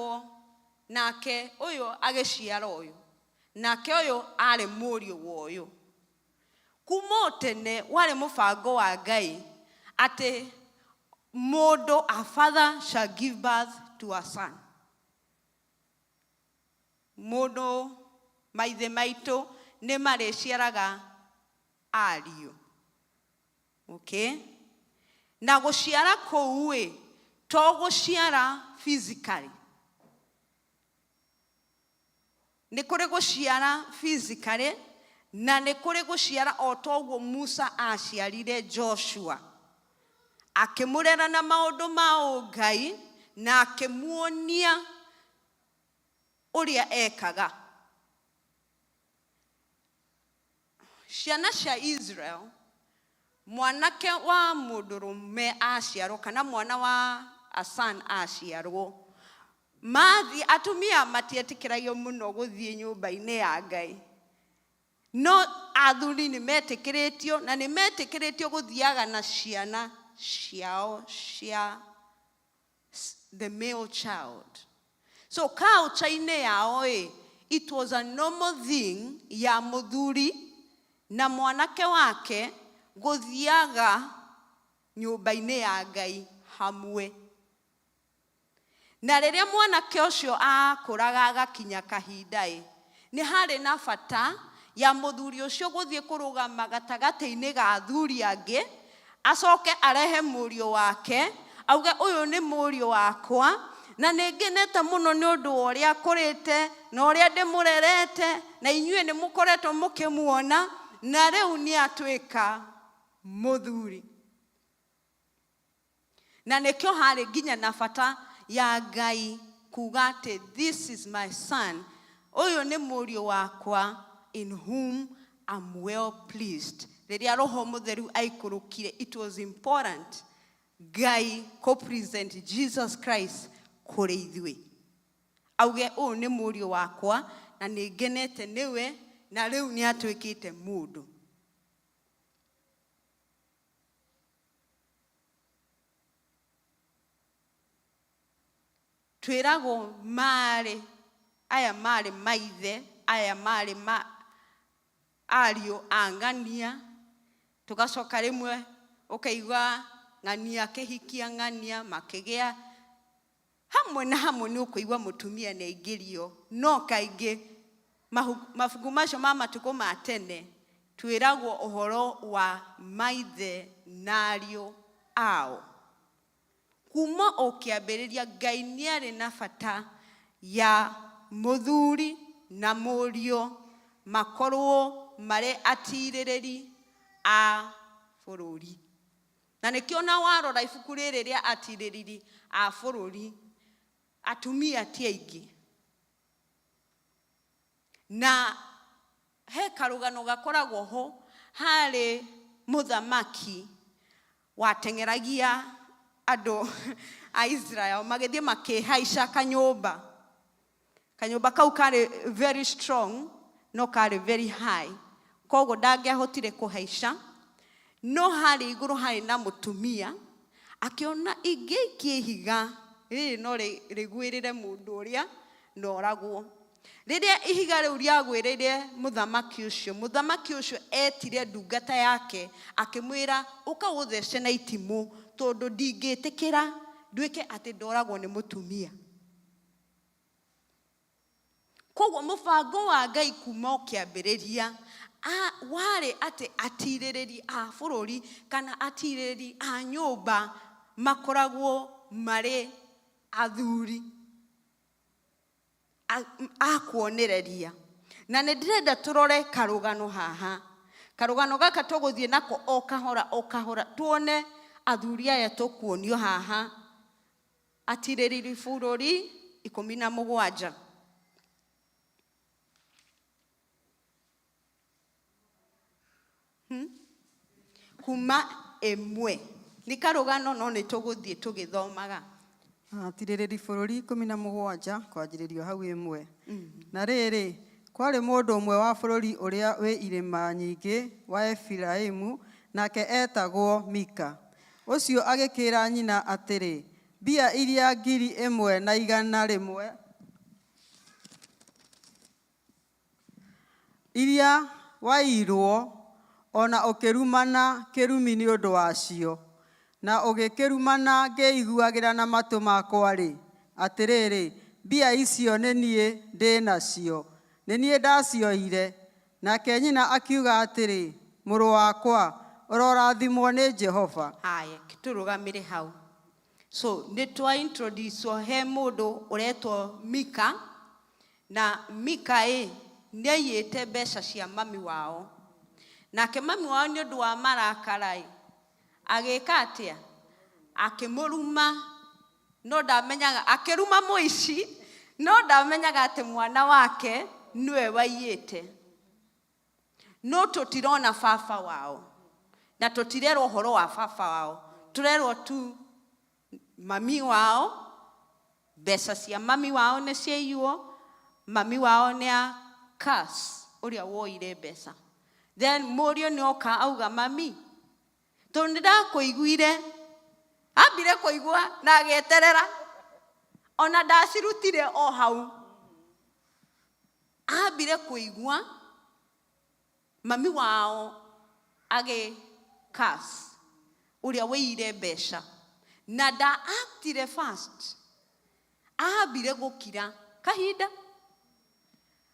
nake ũyũ agĩciara ũyũ nake ũyũ arĩ mũriũ wa ũyũ kuma tene warĩ mũbango wa Ngai atĩ mũndũ a father shall give birth to a son mũndũ maithe maitũ nĩ marĩciaraga ariũ na gũciara kũu to gũciara physically nĩ kũrĩ gũciara physically na nĩ kũrĩ gũciara o toguo Musa aciarire Joshua akĩmũrera na maũndũ ma Ngai na akĩmuonia ũrĩa ekaga ciana cia Israel mwanake wa mũndũrũme aciarwo kana mwana wa a son aciarwo mathi atumia matietĩkĩragio mũno gũthiĩ nyũmba-inĩ ya Ngai no athuri nĩ metĩkĩrĩtio na nĩ metĩkĩrĩtio gũthiaga na ciana ciao cia the male child so culture-inĩ yao it was a normal thing ya mũthuri na mwanake wake gũthiaga nyũmba-inĩ ya Ngai hamwe Na rĩrĩa mwanake ũcio akũraga agakinya kahinda nĩ harĩ na bata ya mũthuri ũcio gũthiĩ kũrũgama gatagatĩ-inĩ ga athuri angĩ, acoke arehe mũriũ wake, auge ũyũ nĩ mũriũ wakwa, na nĩ ngenete mũno nĩ ũndũ wa ũrĩa akũrĩte na ũrĩa ndĩmũrerete, na inyuĩ nĩ mũkoretwo mũkĩmuona, na rĩu nĩ atuĩka mũthuri. Na nĩkĩo harĩ nginya na bata ya Ngai kuga atĩ this is my son, ũyũ nĩ mũriũ wakwa in whom I'm well pleased. Rĩrĩa Roho Mũtheru aikũrũkire, it was important Ngai co-present Jesus Christ kũrĩ ithuĩ. Auge ũyũ nĩ mũriũ wakwa na nĩ ngenete nĩwe, na rĩu nĩ atuĩkĩte mũndũ. Twĩragwo aya marĩ maithe, aya marĩ ariũ a ng'ania, tugacoka rĩmwe ũkaigua ng'ania akĩhikia ng'ania makĩgĩa, hamwe na hamwe nĩ ũkũigua mũtumia nĩ aingĩrio, no kaingĩ mabuku macio ma matukũ ma tene twĩragwo ũhoro wa maithe na ariũ ao. Kuma o kĩambĩrĩria Ngai nĩ arĩ na bata ya mũthuri na mũriũ makorwo marĩ atirĩrĩri a bũrũri. Na nĩkĩo na warora ibuku rĩrĩ rĩa atirĩrĩri a bũrũri, atumia ti aingĩ. Na he karũgano gakoragwo ho, harĩ mũthamaki wateng'eragia andũ a Israel magĩthiĩ makĩhaica kanyũmba. Kanyũmba kau karĩ very strong, no karĩ very high, koguo ndangĩahotire kũhaica. No harĩ igũrũ harĩ na mũtumia, akĩona ingĩikia ihiga rĩrĩ no rĩgwĩrĩre mũndũ ũrĩa na oragwo. Rĩrĩa ihiga rĩu rĩagwĩrĩire mũthamaki ũcio etire ndungata yake akĩmwĩra ũka ũthece na itimũ, tondũ ndingĩtĩkĩra nduĩke atĩ ndoragwo nĩ mũtumia. Koguo mũbango wa Ngai kuma o kĩambĩrĩria warĩ atĩ atirĩrĩri a bũrũri kana atirĩrĩri a nyũmba makoragwo marĩ athuri a kuonereria. Na nĩ ndĩrenda tũrore karũgano haha. Karũgano gaka tũgũthiĩ nako o kahora tuone athuri aya tũkuonio haha, atirĩrĩri bũrũri 17. Kuma 1 nĩ karũgano no nĩ tũgũthiĩ tũgĩthomaga. Atirĩrĩri bũrũri 17 kwanjĩrĩrio hau 1. Na rĩrĩ, kwarĩ mũndũ ũmwe wa bũrũri ũrĩa wĩ irĩma nyingĩ wa Efiraimu, nake etagwo Mika. Ũcio agĩkĩra nyina atĩrĩ, mbia iria 1,100 iria wairwo, ona ũkĩrumana kĩrumi nĩ ũndũ wacio, na ũgĩkĩrumana ngĩiguagĩra na matũ makwa-rĩ, atĩrĩrĩ, mbia icio nĩ niĩ ndĩ nacio, nĩ niĩ ndacioire. Nake nyina akiuga atĩrĩ, mũrũ wakwa, ũrorathimwo nĩ Jehova. Haya, tũrũgamĩre hau. So nĩ twa introduce he mũndũ ũretwo Mika, na Mika nĩ aiyĩte mbeca cia mami wao. Nake mami wao nĩ ũndũ wa marakara agĩka atĩa? Akĩmũruma, no ndamenyaga, akĩruma mũici, no ndamenyaga atĩ mwana wake nĩwe waiyĩte. No tũtirona baba wao, na tũtirerwo ũhoro wa baba wao, tũrerwo tu mami wao, mbeca cia mami wao nĩ ciaiywo, mami wao nĩ a curse ũrĩa woire mbeca. Then mũriũ nĩ oka auga, mami, tondũ nĩ ndakũiguire, ambire kũigua na agĩeterera, ona ndacirutire o hau. Ambire kũigua mami wao curse ũrĩa wĩire mbeca, na actire fast, Aambire gukira kahinda.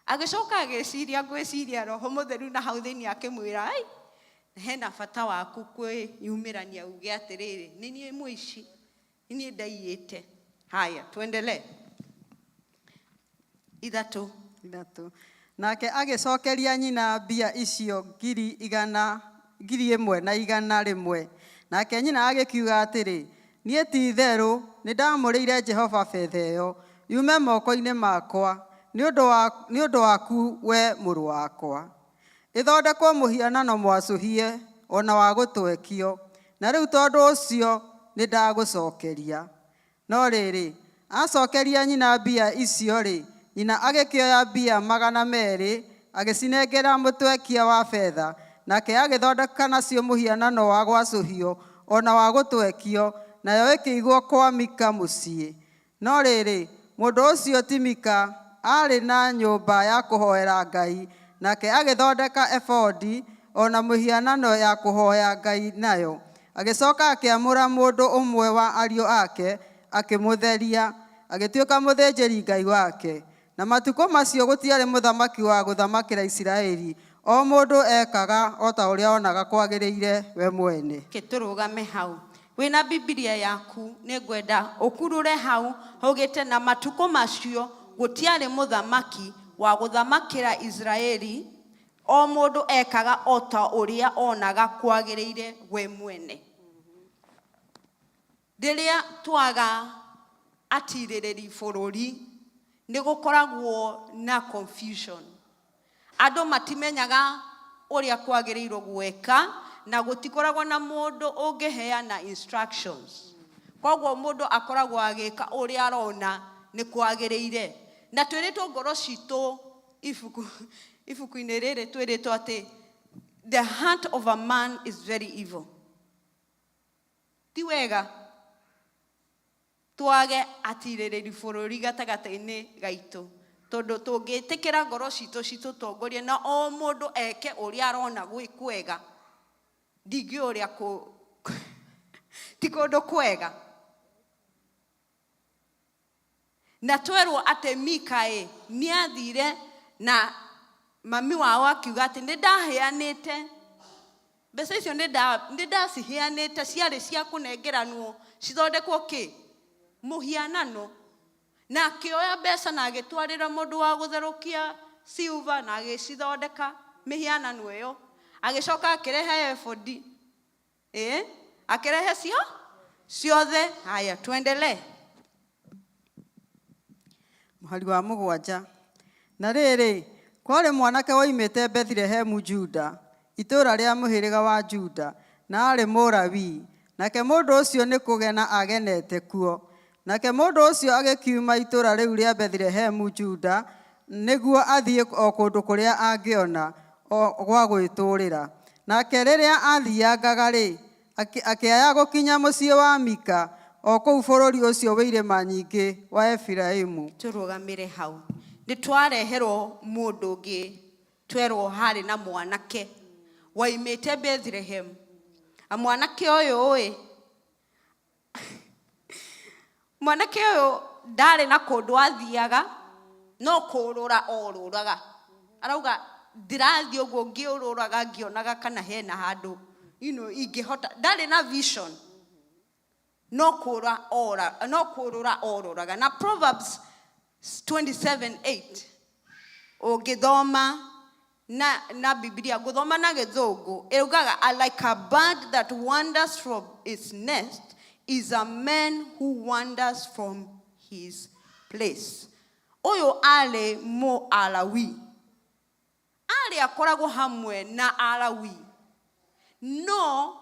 Agicoka ageciria gwiciria Roho Mutheru na hau thiini akimwira ai hena bata waku kwiyumirania uge atiriri ni nie muici ni ndaiyite. Haya tuendelee. Ithatu. Nake agicokeria nyina mbia icio 1,100. Nake nyina agikiuga atiri, nie ti theru ni ndamurire Jehova betha ĩyo yume moko-inĩ makwa ni undu waku we mũrũ wakwa. Ithondekwo mũhianano mwacũhie ona wa gũtwekio, na rĩu tondũ ũcio nĩ ndagũcokeria. No rĩrĩ, acokeria nyina mbia icio-rĩ, nyina agĩkĩoya mbia 200 agĩcinengera mũtwekia wa betha, nake agĩthondeka nacio mũhianano wa gwacũhio ona wa gũtwekio, nayo ĩkĩigwo kwa Mika mũciĩ. No rĩrĩ, mũndũ ũcio ti Mika, arĩ na nyũmba ya kũhoera Ngai, nake agĩthondeka ebodi ona mũhianano ya kũhoya Ngai nayo. Agĩcoka akĩamũra mũndũ ũmwe wa ariũ ake, akĩmũtheria, agĩtuĩka mũthĩnjĩri Ngai wake. Na matukũ macio gũtiarĩ mũthamaki wa gũthamakĩra Isiraeli, o mũndũ ekaga o ta ũrĩa onaga kwagĩrĩire we mwene. Tũrũgame hau. Wĩna Biblia yaku nĩ ngwenda ũkurure hau hogete na matukũ macio gũtiarĩ mũthamaki wa gũthamakĩra Israeli, o mũndũ ekaga o ta ũrĩa onaga kwagĩrĩire we mwene. Rĩrĩa twaga atirĩrĩri bũrũri nĩ gũkoragwo na confusion. Andũ matimenyaga ũrĩa kwagĩrĩirwo gweka na gũtikoragwo na mũndũ ũngĩheana instructions. Koguo mũndũ akoragwo agĩka ũrĩa arona nĩ kwagĩrĩire. Na twĩrĩtwo ngoro citũ ibuku-inĩ rĩrĩ twĩrĩtwo atĩ the heart of a man is very evil. Ti wega twage atirĩrĩri bũrũri gatagatĩ-inĩ gaitũ, tondũ tũngĩtĩkĩra ngoro citũ citũtongorie na o mũndũ eke ũrĩa arona gwĩ kwega, ndingĩũĩ ũrĩa ti kũndũ kwega. Na twerwo atĩ Mika nĩ athire na mami wao akiuga atĩ nĩ ndaheanĩte mbeca icio, nĩ ndaciheanĩte ciarĩ cia kũnengeranwo cithondekwo kĩ mũhianano. Na akĩoya mbeca na agĩtwarĩra mũndũ wa gũtherũkia silver na agĩcithondeka mĩhianano ĩyo, agĩcoka akĩrehe ebodi, akĩrehe ciothe. Haya tuendelee. Mũhari wa 7. Na rĩrĩ, kwarĩ mwanake woimĩte Bethlehemu Juda, itũũra rĩa mũhĩrĩga wa Juda, na arĩ Mũlawii. Nake mũndũ ũcio nĩ kũgena agenete kuo. Nake mũndũ ũcio agĩkiuma itũũra rĩu rĩa Bethlehemu Juda nĩguo athiĩ o kũndũ kũrĩa angĩona gwa gwĩtũũrĩra. Nake rĩrĩa athiangaga-rĩ, akĩaya gũkinya mũciĩ wa Mika, o kũu bũrũri ũcio wĩ irĩma nyingĩ wa Efiraimu. Tũrũgamĩre hau. Nĩ twareherwo mũndũ ũngĩ, twerwo harĩ na mwanake waimĩte Bethlehem. Mwanake ũyũ mwanake ũyũ ndarĩ na kũndũ athiaga, no kũũrũra orũraga. Arauga ndirathiĩ ũguo ngĩũrũraga ngĩonaga kana hena handũ ingĩhota. Ndarĩ na vision, no kũũrũra orũraga. Na Proverbs 27:8 ũngĩthoma na Biblia, gũthoma na gĩthũngũ ĩrugaga, like a bird that wanders from its nest is a man who wanders from his place. Ũyũ arĩ Mũalawii, arĩ akoragwo hamwe na Alawii, no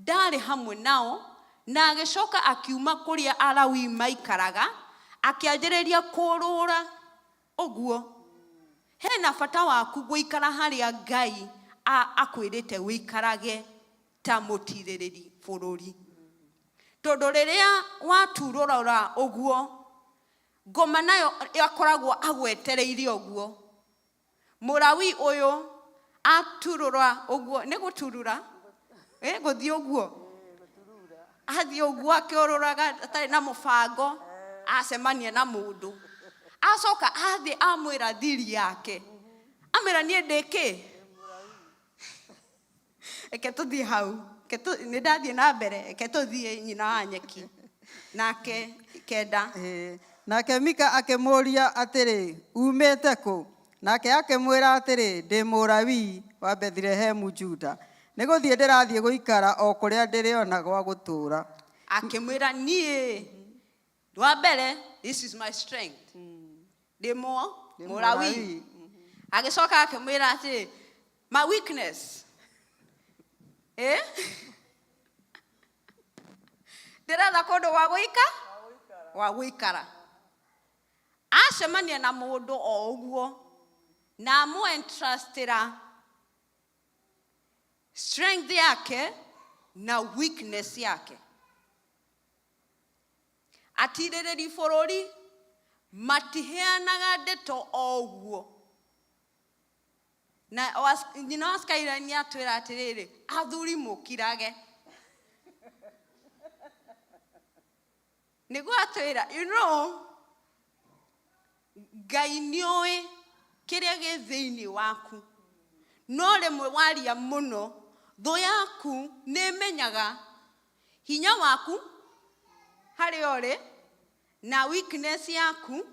ndarĩ hamwe nao, na agĩcoka akiuma kũrĩa Alawii maikaraga, akĩanjĩrĩria kũũrũra ũguo. Hena bata waku gũikara harĩa Ngai akwĩrĩte wĩikarage ta mũtirĩrĩri bũrũri. Tondũ rĩrĩa waturũra ũguo, ngoma nayo akoragwo agwetereire ũguo. Mũlawii ũyũ aturũra ũguo, nĩ gũturũra gũthiĩ ũguo, athiĩ ũguo akĩũrũraga atarĩ na mũbango, acemania na mũndũ acoka athi amwĩra thiri yake amwĩra niĩ ndĩkĩ eke tũthiĩ hau nĩ ndathiĩ na mbere eke tũthiĩ nyina wa nyeki nake kenda nake Mika akĩmũria atĩrĩ umĩte kũ nake akĩmwĩra atĩrĩ ndĩ Mũlawii wa Bethlehemu Juda nĩ gũthiĩ ndĩrathiĩ gũikara o kũrĩa ndĩrĩona gwa gũtũũra akĩmwĩra niĩ wa mbere this is my strength ndĩ Mũlawii agĩcoka akĩmwĩra atĩrĩ my weakness ndĩretha kũndũ gwa gũikara acemania na mũndũ o ũguo na amũentrustĩra strength yake na weakness yake atirĩrĩri bũrũri matiheanaga ndeto o ũguo na nyina wa Skyline nĩ atwĩra atĩrĩrĩ athuri mũkirage nĩguo atwĩra you know Ngai nĩoĩ kĩrĩa gĩ thĩinĩ waku no rĩmwe waria mũno thũ yaku nĩmenyaga hinya waku harĩa ũrĩ na weakness yaku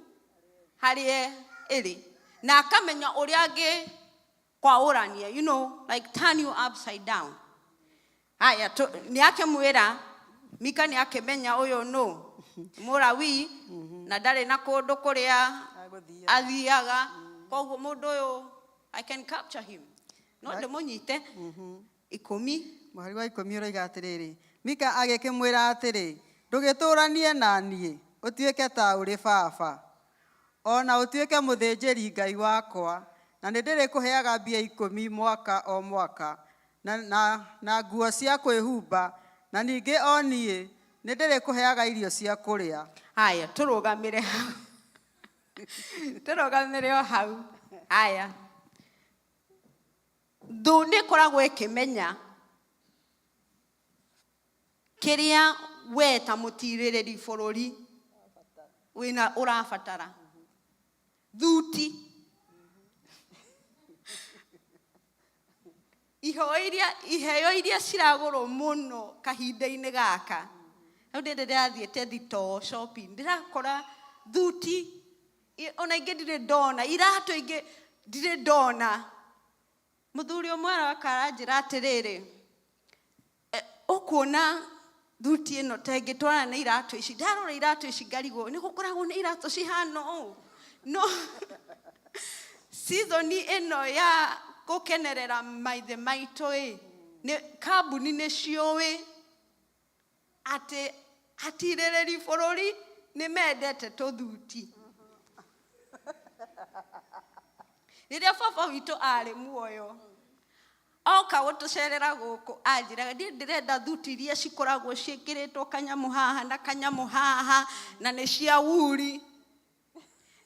harĩa ĩrĩ na akamenya ũrĩa angĩ kwaũrania you know like turn you upside down haya nĩ akĩmwĩra Mika nĩ akĩmenya ũyũ no Mũlawii na ndarĩ na kũndũ kũrĩa athiaga koguo mũndũ ũyũ I can capture him no ndĩmũnyite 10 mũhari wa 10 ũroiga atĩrĩrĩ Mika agĩkĩmwĩra atĩrĩ ndũgĩtũranie na niĩ ũtuĩke ta ũrĩ baba ona ũtuĩke mũthĩnjĩri Ngai wakwa na nĩ ndĩrĩkũheaga mbia 10 mwaka o mwaka na nguo cia kwĩhumba na ningĩ o niĩ nĩ ndĩrĩkũheaga irio cia kũrĩa haya tũrũgamĩre o hau haya thũ nĩ ĩkoragwo ĩkĩmenya kĩrĩa we ta mũtirĩrĩri bũrũri wĩna ũrabatara thuti iheo iria ciragũrwo mũno kahinda-inĩ gaka rĩu ndĩrathiĩte thitoo shopping ndĩrakora thuti ona ingĩ ndirĩ ndona iratũ ingĩ ndirĩ ndona mũthuri ũmwe akaranjĩra atĩrĩrĩ ũkuona thuti ĩno ta ĩngĩtwarana na iratũ ici ndarora iratũ ici ngarigwo nĩ gũkoragwo nĩ iratũ cihana ũũ no season ĩno ya gũkenerera maithe maitũ kambuni nĩ ciũĩ atĩ atirĩrĩri bũrũri nĩ mendete tũthuti rĩrĩa baba witũ arĩ muoyo oka gũtũcerera gũkũ anjĩraga ndĩrenda thuti iria cikoragwo ciĩkĩrĩtwo kanyamũ haha na kanyamũ haha na nĩ cia wuri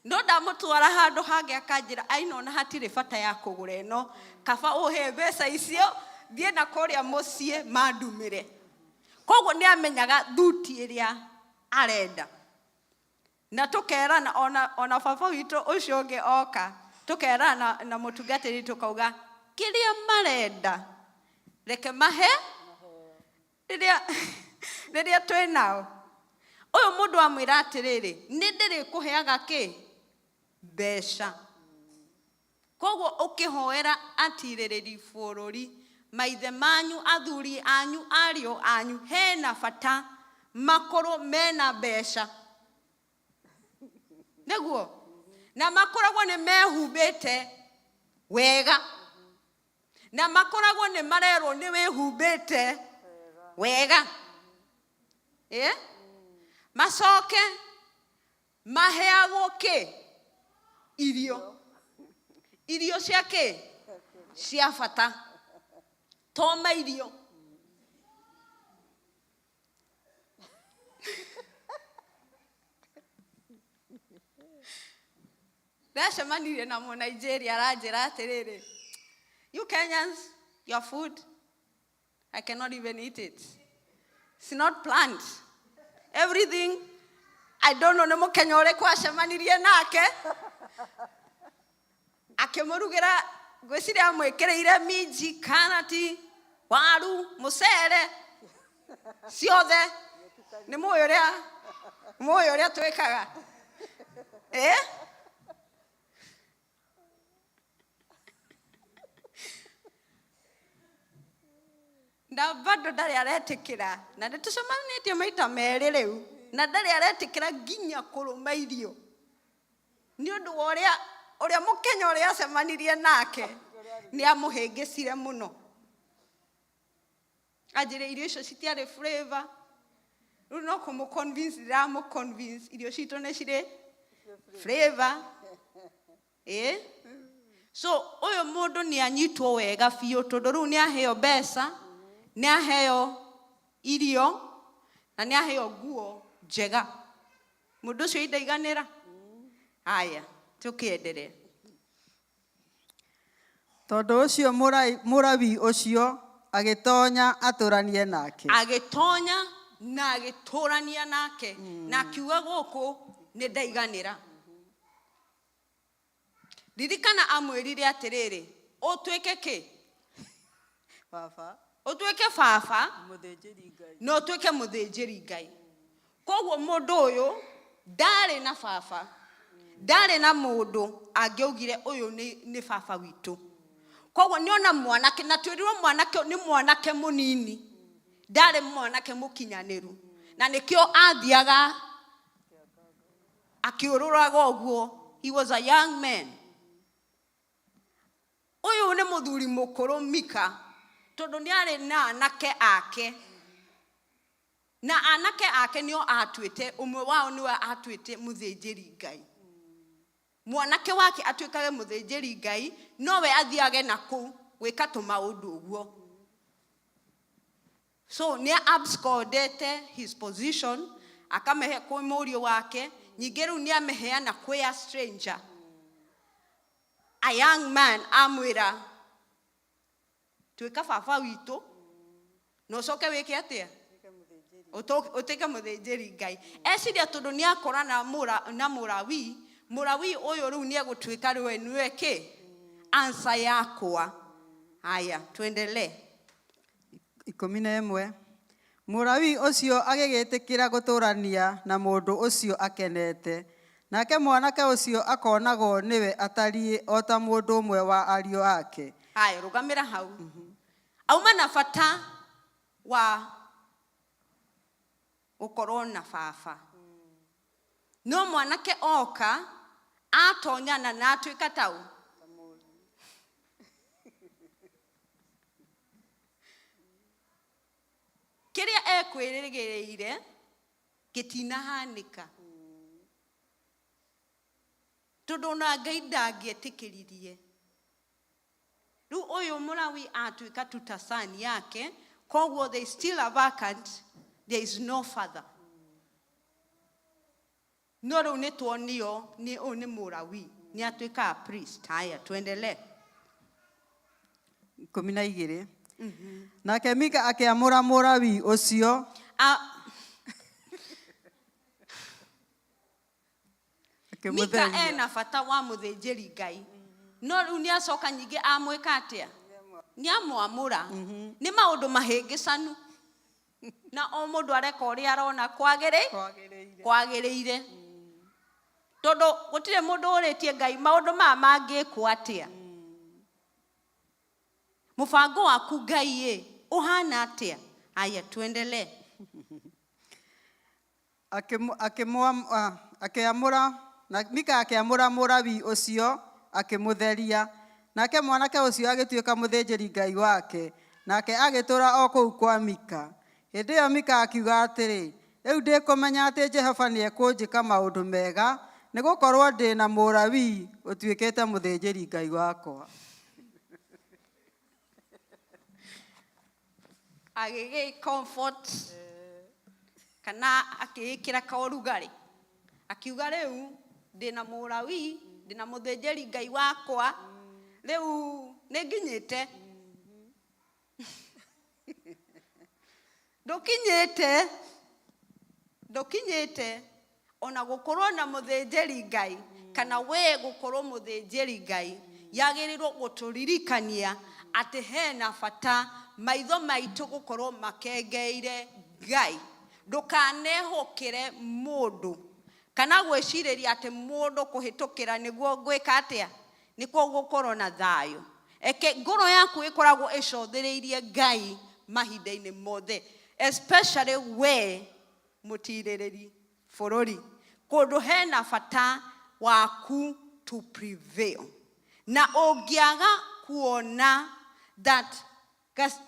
no ndamũtwara handũ hangĩ akanjĩra ainona hatirĩ bata ya kũgũra ĩno kaba ũhe mbeca icio thiĩ na kũrĩa mũciĩ mandumĩre koguo nĩ amenyaga thuti ĩrĩa arenda na tũkerana ona baba witũ ũcio ũngĩ oka tũkerana na mũtungatĩri tũkauga kĩrĩa marenda reke mahe rĩrĩa twĩ nao ũyũ mũndũ amwĩra atĩrĩrĩ nĩ ndĩrĩkũheaga kĩ mbeca koguo ũkĩhoera atirĩrĩri bũrũri maithe manyu athuri anyu ariũ anyu hena bata makorwo mena mbeca nĩguo na makoragwo nĩ mehumbĩte wega na makoragwo nĩ marerwo nĩ wĩhumbĩte wega macoke maheagwo kĩ irio cia kĩ cia bata toma irio ndacemanirie na Mũnigeria aranjĩra atĩrĩrĩ you Kenyans your food I cannot even eat it it's not planned everything I don't know nä må kenya å rä kå acemanirie nake akä må rugä ra ngwä ciria amwä kä rä ire minji karati waru må cere ciothe nä må å rä a twä kaga na bado ndarä aretä kä ra na nä tå cemanä tie maita merä rä u na ndarä aretä kä ra nginya kå rå ma irio nä å ndå wa å rä a må kenya å rä a acemanirie nake nä amå hä ngä cire må no anjä rä irio icio citiarä rä u no kå må ndiramå irio citå nä cirä so å yå må ndå nä anyitwo wega biå tondå rä u nä aheo mbeca nä aheo irio na nä aheo nguo njega må ndå å cio indaiganä ra aya tå kä enderee tondå å cio må rabi å cio agä tonya atå ranie nake agä tonya na agä tå rania nake na akiuga gå kå nä ndaiganä ra ririkana amwä rire atä rä rä å tuä ke kä baba å tuä ke baba no å tuä ke må thä njä ri ngai koguo må ndå å yå ndarä na baba ndarä na må ndå angä augire å yå nä baba witå koguo nä ona mwanake na twä rirwo mwanake nä mwanake må nini ndarä mwanake må kinyanä ru na nä kä o athiaga akä å rå raga å guo he was a young man å yå nä må thuri må kå rå mika tondå nä arä na anake ake na anake ake nä o atuä te å mwe wao nä we atuä te må thä njä ri ngai mwanake wake atuä kage må thä njä ri ngai nowe athiage na kå gwä ka tå maå ndå å guo so nä abscondete his position akamehe kwä må riå wake nyingä rä u nä ameheana kwä a stranger a young man amwä ra tuä ka baba witå na å coke wä ke atä a å tä ke må thä njä ri ngai eciria tondå nä akora na må rawi å yå rä u nä egå tuä ka rä we nä we kä ansa yakwa haya twendelee 11 må rawi å cio agä gä tä kä ra gå tå rania na må ndå å cio akenete nake mwanake å cio akonagwo nä we atariä o ta må ndå å mwe wa ariå ake haya rå gamä ra hau auma na bata wa gå korwo na baba no mwanake oka atonyana na atuä ka tau kä rä a ekwä rä gä rä ire gä tinahanä ka tondå na ngai ndangä etä kä ririe rä u å yå må rawi atuä ka tutasani yake koguo they still are vacant there is no father no rä u nä tuonio nä å nä må rawi nä atuä ka priest haya twendelee 12 nake mika akä amå ra må rawi å cio mika ena bata wa må thä njä ri ngai no rä u nä acoka nyingä amwä ka atä a nä amwamå ra nä maå ndå mahä ngä canu na o må ndå areka å rä a arona kwagä rä ire tondå gå tirä må ndå å rä tie ngai maå ndå maya mangä kwo atä a må bango waku ngai ä å hana atä a aya twendelee mika akä amå ra må rawi å cio akä må theria nake mwanake å cio agä tuä ka må thä njä ri ngai wake nake agä tå ra o kå u kwa mika hä ndä ä yo mika akiuga atä rä rä u ndä kå menya atä jehova nä ekå njä ka maå ndå mega nä gå korwo ndä na må rawi å tuä kä te må thä njä ri ngai wakwa agä gä comfort kana akä kä ra kaårugarä akiuga rä u ndä na må rawi ndä na må thä njä ri ngai wakwa rä u nä nginyä te ndå kinyä te ona gukorwo na muthinjiri Ngai kana we gukorwo muthinjiri Ngai yagirirwo guturirikania ati hena bata maitho maitu gukorwo makengeire Ngai. Ndukanehokere mundu kana gwiciriria ati mundu kuhitukira niguo gwika atia nikuo gukorwo na thayo. Eke ngoro yaku ikoragwo icotheriirie Ngai mahinda-ini mothe, especially we mutirereri bururi kundu hena bata waku to prevail. Na ungiaga kuona that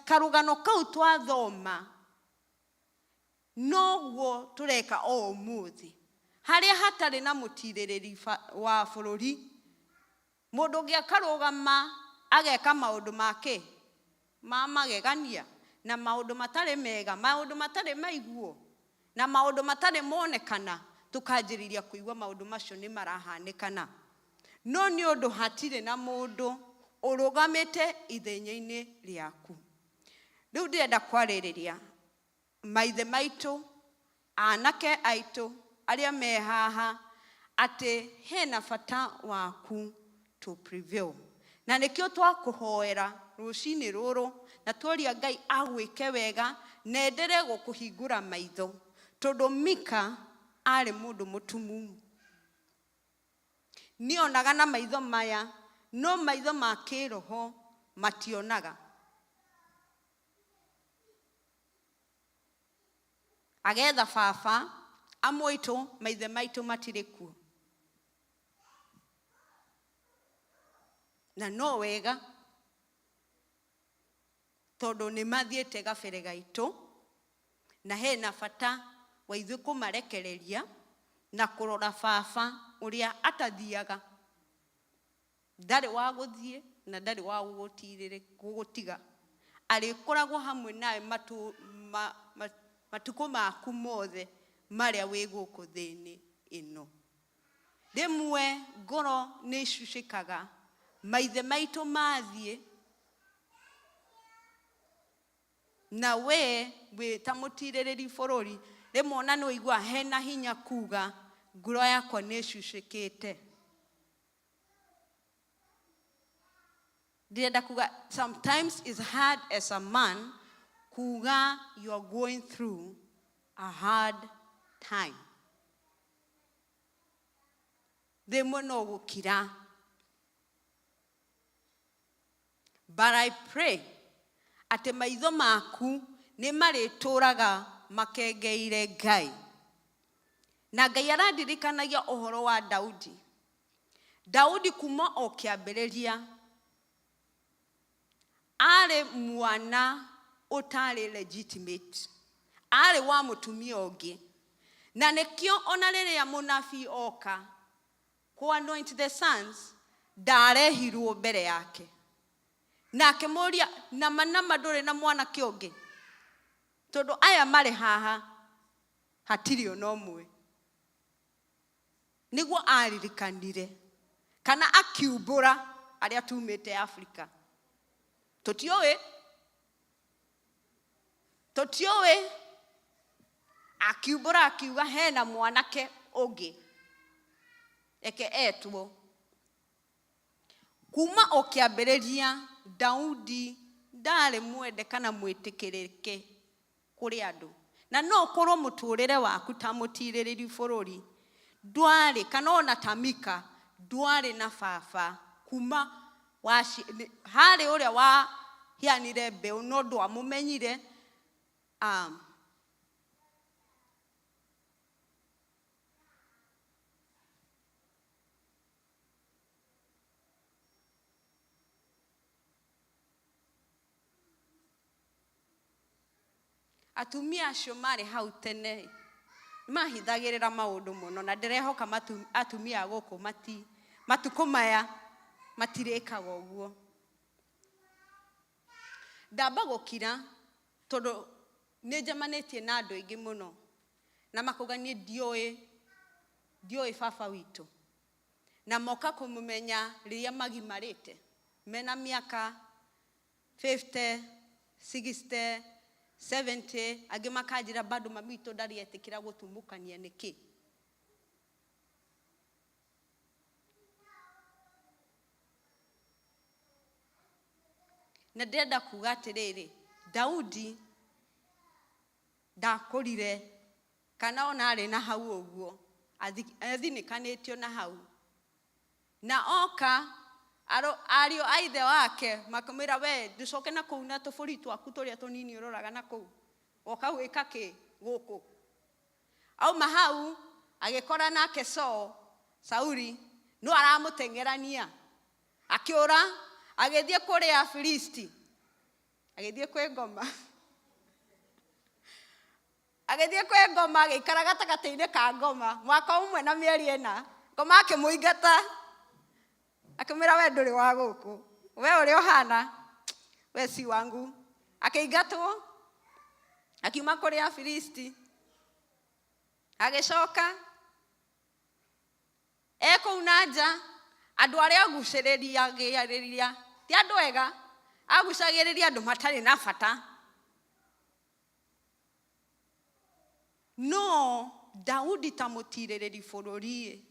karugano kau twathoma noguo tureka o umuthi haria hatari na mutirereri wa bururi, mundu ngia karugama ageka maundu make magegania na maundu matari mega, maundu matari maiguo na maundu matari monekana, tukanjiriria kuigua maundu macio ni marahanikana. No ni undu hatire na mundu urugamite ithenya-ini riaku. Riu ndirenda kwaririria maithe maitu, anake aitu aria me haha ati hena bata waku to prevail. Na nikio twakuhoera rucini ruru na tworia Ngai agwike wega na endere gukuhingura maitho, tondu Mika ari mundu mutumumu. Nionaga na maitho maya no maitho ma kiroho mationaga. Agetha baba amwitu maithe maitu matire kuo, na no wega tondu ni mathiete gabere gaitu na hena bata wa ithuĩ kumarekereria na kurora baba uria atathiaga. Ndari wa guthie na ndari wa gugutiga, arikoragwo hamwe nawe matuko maku mothe maria wi guku thini ino. Rimwe ngoro ni icucikaga maithe maitu mathie na we ta mutirereri bururi, rimwe ona no igua hena hinya kuga ngoro yakwa ni icucikite. Ndirenda kuga sometimes it's hard as a man kuga you are going through a hard time. Rimwe no gukira. But I pray ati maitho maku ni marituraga makengeire Ngai. Na Ngai arandirikanagia uhoro wa Daudi. Daudi kuma o kiambiriria ari mwana utari legitimate, ari wa mutumia ungi, na nikio ona riria munabii oka ku anoint the sons ndarehirwo mbere yake na akimuria na nduri na mwana kiongi, tondu aya mari haha hatiri ona umwe. Niguo aririkanire kana akiumbura aria tumite Africa. Totioe akiumbura akiuga hena mwanake ungi eke etwo. Kuma o kiambiriria Daudi ndari mwende kana mwitikirike kuri andu, na no korwo muturire waku ta mutirereri bururi ndwari kana ona tamika ndwari na baba kuma hari uria wa hianire mbeu no ndwa mumenyire. Atumia acio mari hau tene mahithagirira maundu muno, na ndirehoka atumia guku matuko maya matirekaga uguo. Ndamba gukira tondu ni njamanitie na andu aingi muno na makuga ni ndioi baba witu, na moka kumumenya riria magimarite mena miaka 50 60 70, angi makanjira bado mamitu ndari etikira gutumukania niki. na ndenda kuga atiriri Daudi ndakorire kana ona ari na hau uguo athinikanitio na hau na oka ario aithe wake makamira we ducoke na kuu na tuburi twaku turia tunini uroraga na kuu oka gwika ki guku au mahau agikora nake Sauli no aramutengerania akiura agithie kuri a Filisti agithie kwe ngoma agikara gatagati-ini ka ngoma mwaka umwe na mieri ena ngoma akimuingata akimira we nduri wa guku we uri ohana we si wangu akiingatwo akiuma kuri a Filisti agicoka eko unaja andu aria aguciriria ti andu ega agucagiriria andu matari na bata no Daudi tamutirĩrĩri bũrũri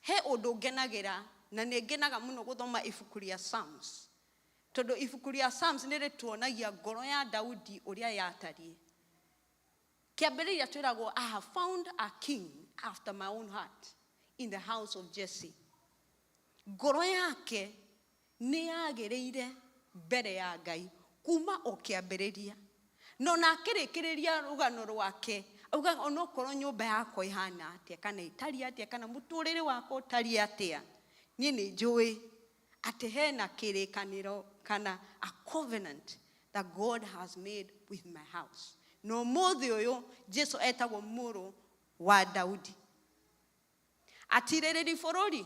he ũndũ ngenagira na nĩngenaga mũno gũthoma ibuku rĩa Psalms tondũ ibuku rĩa Psalms nĩrĩtuonagia ngoro ya Daudi ũrĩa yatarie kĩambĩrĩria twĩragwo I have found a king after my own heart in the house of Jesse ngoro yake nĩyagĩrĩire mbere ya Ngai kuma o kĩambĩrĩria no nakĩrĩkĩrĩria rũgano rwake auga onokorwo nyũmba yakwa ihana atia kana itari atia kana mũtũrĩre wakwa ũtari atia niĩ nĩ njũĩ atĩ hena kĩrĩkanĩro kana a covenant that God has made with my house no mũthĩ ũyũ Jesu etagwo mũrũ wa Daudi atirĩrĩri bũrũri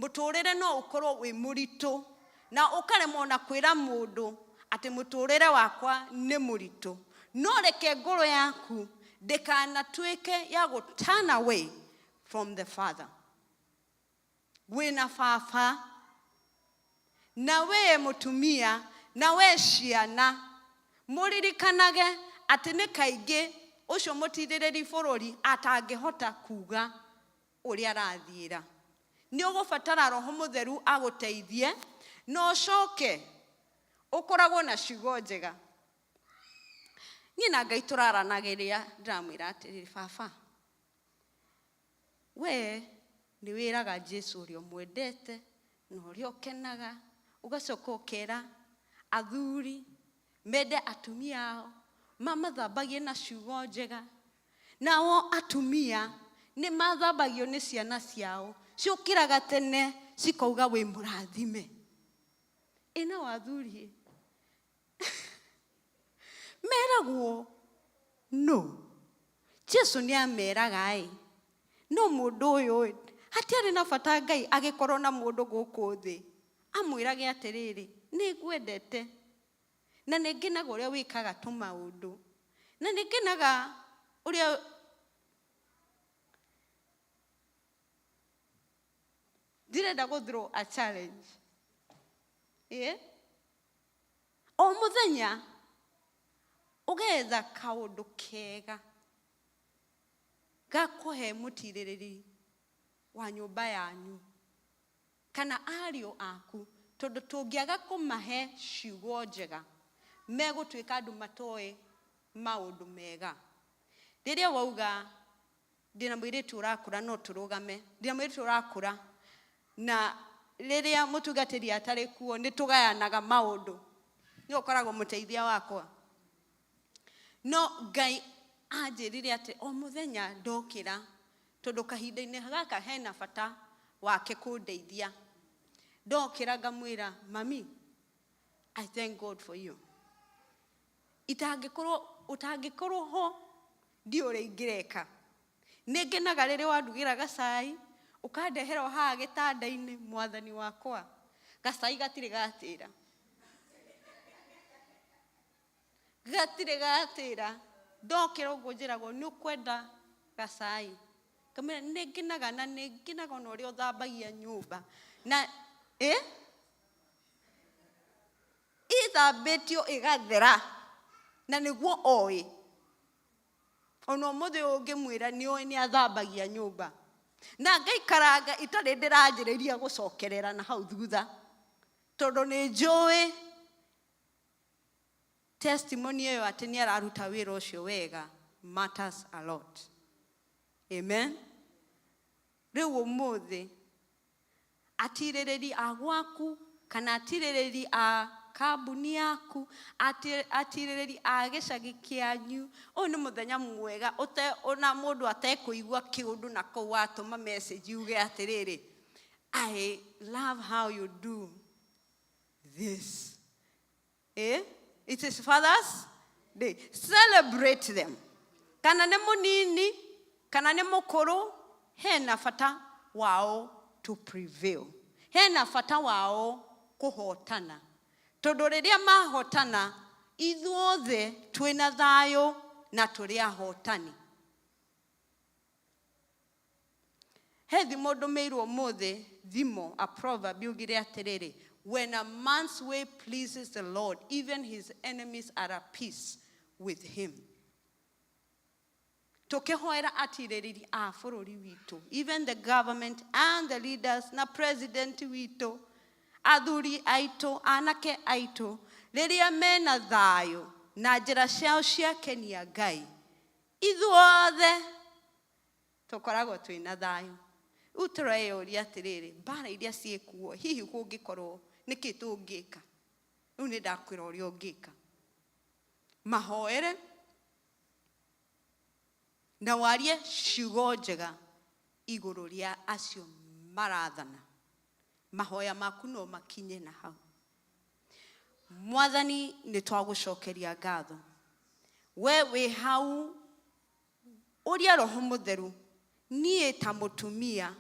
mũtũrĩre no ũkorwo wĩ mũritũ na ũkaremwo na kwĩra mũndũ atĩ mũtũrĩre wakwa nĩ mũritũ no reke ngoro yaku ndĩkanatuĩke ya turn away from the Father wĩna baba na we mũtumia na we ciana mũririkanage atĩ nĩ kaingĩ ũcio mũtirĩrĩri bũrũri atangĩhota kuga ũrĩa arathiĩra nĩ ũgũbatara Roho Mũtheru agũteithie na ũcoke ũkoragwo na ciugo njega niĩ na Ngai tũraranagĩria ndĩramwĩra atĩrĩrĩ baba we nĩ wĩraga Jesu ũrĩa ũmwendete na ũrĩa ũkenaga ũgacoka ũkera athuri mende atumia ao mamathambagie na ciugo njega nao atumia nĩ mathambagio nĩ ciana ciao ciũkĩraga tene cikauga wĩ mũrathime ĩna wathuri meragwo no Jesu nĩ ameraga no mũndũ ũyũ hatiarĩ na bata Ngai agĩkorwo na mũndũ gũkũ thĩ amwĩrage atĩrĩrĩ nĩ ngwendete na nĩ ngenaga ũrĩa wĩkaga tũmaũndũ na nĩ ngenaga ũrĩa ndirenda go through a challenge o mũthenya ũgetha kaũndũ kega gakũhe mũtirĩrĩri wa nyũmba yanyu kana ariũ aku tondũ tũngĩaga kũmahe ciugo njega megũtuĩka andũ matoĩ maũndũ mega rĩrĩa wauga ndĩna mũirĩtu ũrakũra no tũrũgame ndĩna mũirĩtu ũrakũra na rĩrĩa mũtungatĩri atarĩ kuo nĩ tũgayanaga maũndũ nĩ ũkoragwo mũteithia wakwa no Ngai anjĩrire atĩ o mũthenya ndokĩra tondũ kahinda-inĩ gaka hena bata wake kũndeithia ndokĩra ngamwĩra mami I thank God for you ũtangĩkorwo ho ndiũrĩ ingĩreka nĩ ngenaga rĩrĩa wandugĩra gacai ũkandehera o haha gĩtanda-inĩ mwathani wakwa gacai gatirĩ gatĩra ndokĩra ũguo njĩragwo nĩ ũkwenda gacai kamera nĩ ngenaga na nĩ ngenaga na ũrĩa ũthambagia nyũmba na ĩthambĩtio ĩgathera na nĩguo oĩ ona ũmũthĩ ũngĩmwĩra nĩ oĩ nĩ athambagia nyũmba na ngaikaranga itarĩ ndĩranjĩrĩria gũcokerera na hau thutha tondũ nĩ njũĩ testimony ĩyo atĩ nĩ araruta wĩra ũcio wega matters a lot. Amen. Rĩu ũmũthĩ atirĩrĩri a gwaku kana atirĩrĩri a kambuni yaku, atirĩrĩri a gĩcagi kĩanyu, ũyũ nĩ mũthenya mwega ona mũndũ atekũigua kĩũndũ na kũu watũma message yuge atĩrĩrĩ, I love how you do this. It is Father's Day. Celebrate them. Kana nĩ mũnini, kana nĩ mũkũrũ, hena bata wao to prevail. Hena bata wao kũhotana. Tondũ rĩrĩa mahotana, ithuothe twĩna thayũ na tũrĩ ahotani. He thimo ndũmĩirwo ũmũthĩ thimo, a proverb yugire atĩrĩrĩ, when a man's way pleases the Lord, even his enemies are at peace with him. Tukihoera atirĩrĩri a bũrũri witũ, even the government and the leaders na president witũ, athuri aitũ, anake aitũ, rĩrĩa mena thayũ na njĩra ciao ciakenia Ngai, ithuothe tũkoragwo twĩna thayũ. Rĩu tũreyũria atĩrĩrĩ, mbara iria ciĩkuo, hihi kũngĩkorwo nĩkĩ tũngĩka? Rĩu nĩ ndakwĩra ũrĩa ũngĩka. Mahoere na warie ciugo njega igũrũ rĩa acio marathana. Mahoya maku no makinye na hau. Mwathani nĩ twagũcokeria ngatho. We wĩ hau, ũrĩa Roho Mũtheru, niĩ ta mũtumia,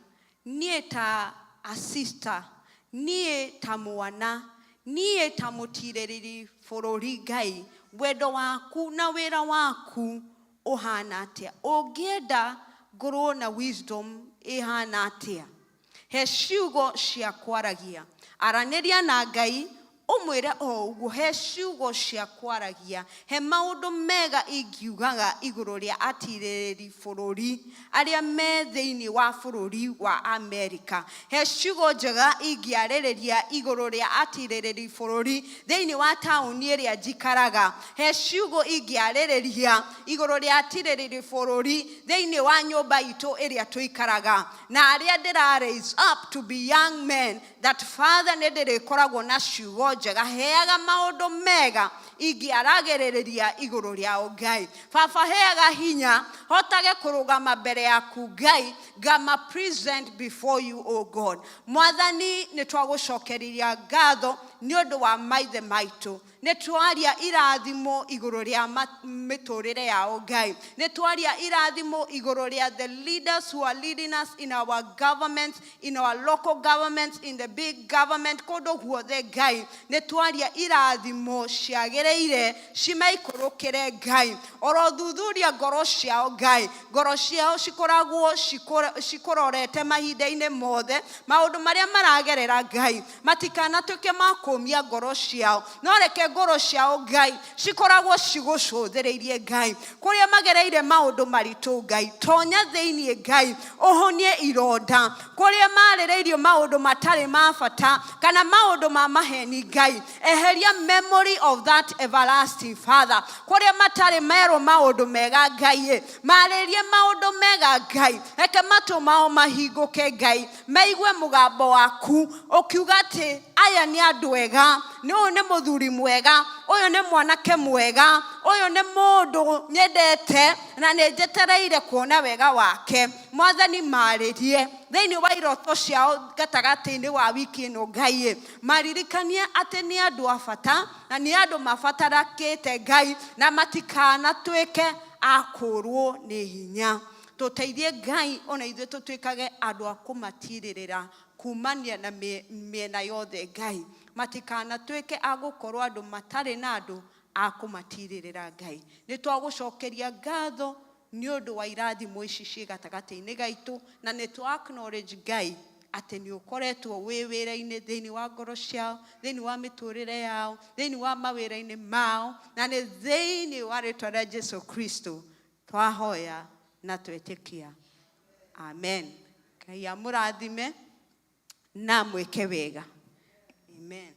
niĩ ta a sister, niĩ ta mwana, niĩ ta mũtirĩrĩri bũrũri Ngai, wendo waku na wĩra waku ũhana atĩa? Ũngĩenda ngorwo na wisdom ĩhana atĩa? He ciugo cia kwaragia. Aranĩria na Ngai, ũmwĩre o ũguo, he ciugo cia kwaragia. He maũndũ mega ingiugaga igũrũ rĩa atirĩrĩri bũrũri arĩa me thĩinĩ wa bũrũri wa Amerika. He ciugo njega ingĩarĩrĩria igũrũ rĩa atirĩrĩri bũrũri thĩinĩ wa taũni ĩrĩa njikaraga. He ciugo ingĩarĩrĩria igũrũ rĩa atirĩrĩri bũrũri thĩinĩ wa nyũmba itũ ĩrĩa tũikaraga. Na arĩa ndĩra raise up to be young men, that Father nĩ ndĩrĩkoragwo na ciugo njega, heaga maũndũ mega ingĩaragĩrĩria igũrũ rĩao Ngai. Baba, heaga hinya hotage kũrũgama mbere yaku Ngai, ngama present before you, O God. Mwathani nĩ twagũcokeria ngatho nĩ ũndũ wa maithe maitũ. Nĩ twaria irathimo igũrũ rĩa mĩtũrĩre yao Ngai. Nĩ twaria irathimo igũrũ rĩa the leaders who are leading us in our government, in our local governments, in the big government, kũndũ guothe Ngai. Nĩ twaria irathimo ciagĩrĩire cimaikũrũkĩre Ngai. Oro thuthuria ngoro ciao Ngai, ngoro ciao cikoragwo cikũrorete mahinda-inĩ mothe maũndũ marĩa maragerera Ngai, matikanatuĩke ma kũmia ngoro ciao, no reke ngoro ciao Ngai cikoragwo cigũcũthĩrĩirie Ngai. Kũrĩa magereire maũndũ maritũ Ngai, tonya thĩinĩ Ngai, ũhonie ironda. Kũrĩa marĩrĩirio maũndũ matarĩ ma bata kana maũndũ ma maheni Ngai, eheria memory of that everlasting Father. Kũrĩa matarĩ merwo maũndũ mega Ngai, marĩrie maũndũ mega Ngai, reke matũ mao mahingũke Ngai, maigue mũgambo waku ũkiuga atĩ aya nĩ andũ ega, ũyũ nĩ mũthuri mwega, ũyũ nĩ mwanake mwega, ũyũ nĩ mũndũ nyendete na nĩ njetereire kuona wega wake. Mwathani marĩrie thĩinĩ wa iroto ciao gatagatĩ-inĩ wa wiki ĩno Ngai, maririkanie atĩ nĩ andũ a bata na nĩ andũ mabatarakĩte Ngai, na matikanatuĩke a kũũrwo nĩ hinya. Tũteithie Ngai ona ithuĩ tũtuĩkage andũ a kũmatirĩrĩra kumania na mĩena yothe Ngai, matikanatuĩke a gũkorwo andũ matarĩ na andũ a kũmatirĩrĩra Ngai. Nĩ twagũcokeria ngatho nĩ ũndũ wa irathimo ici ciĩ gatagatĩ-inĩ gaitũ, na nĩ twa acknowledge Ngai atĩ nĩ ũkoretwo wĩ wĩra-inĩ thĩinĩ wa ngoro ciao, thĩinĩ wa mĩtũrĩre yao, thĩinĩ wa mawĩra-inĩ mao, na nĩ thĩinĩ wa rĩĩtwa rĩa Jesu Kristo twahoya na twetĩkia. Amen. Ngai amũrathime na mwĩke wega. Amen.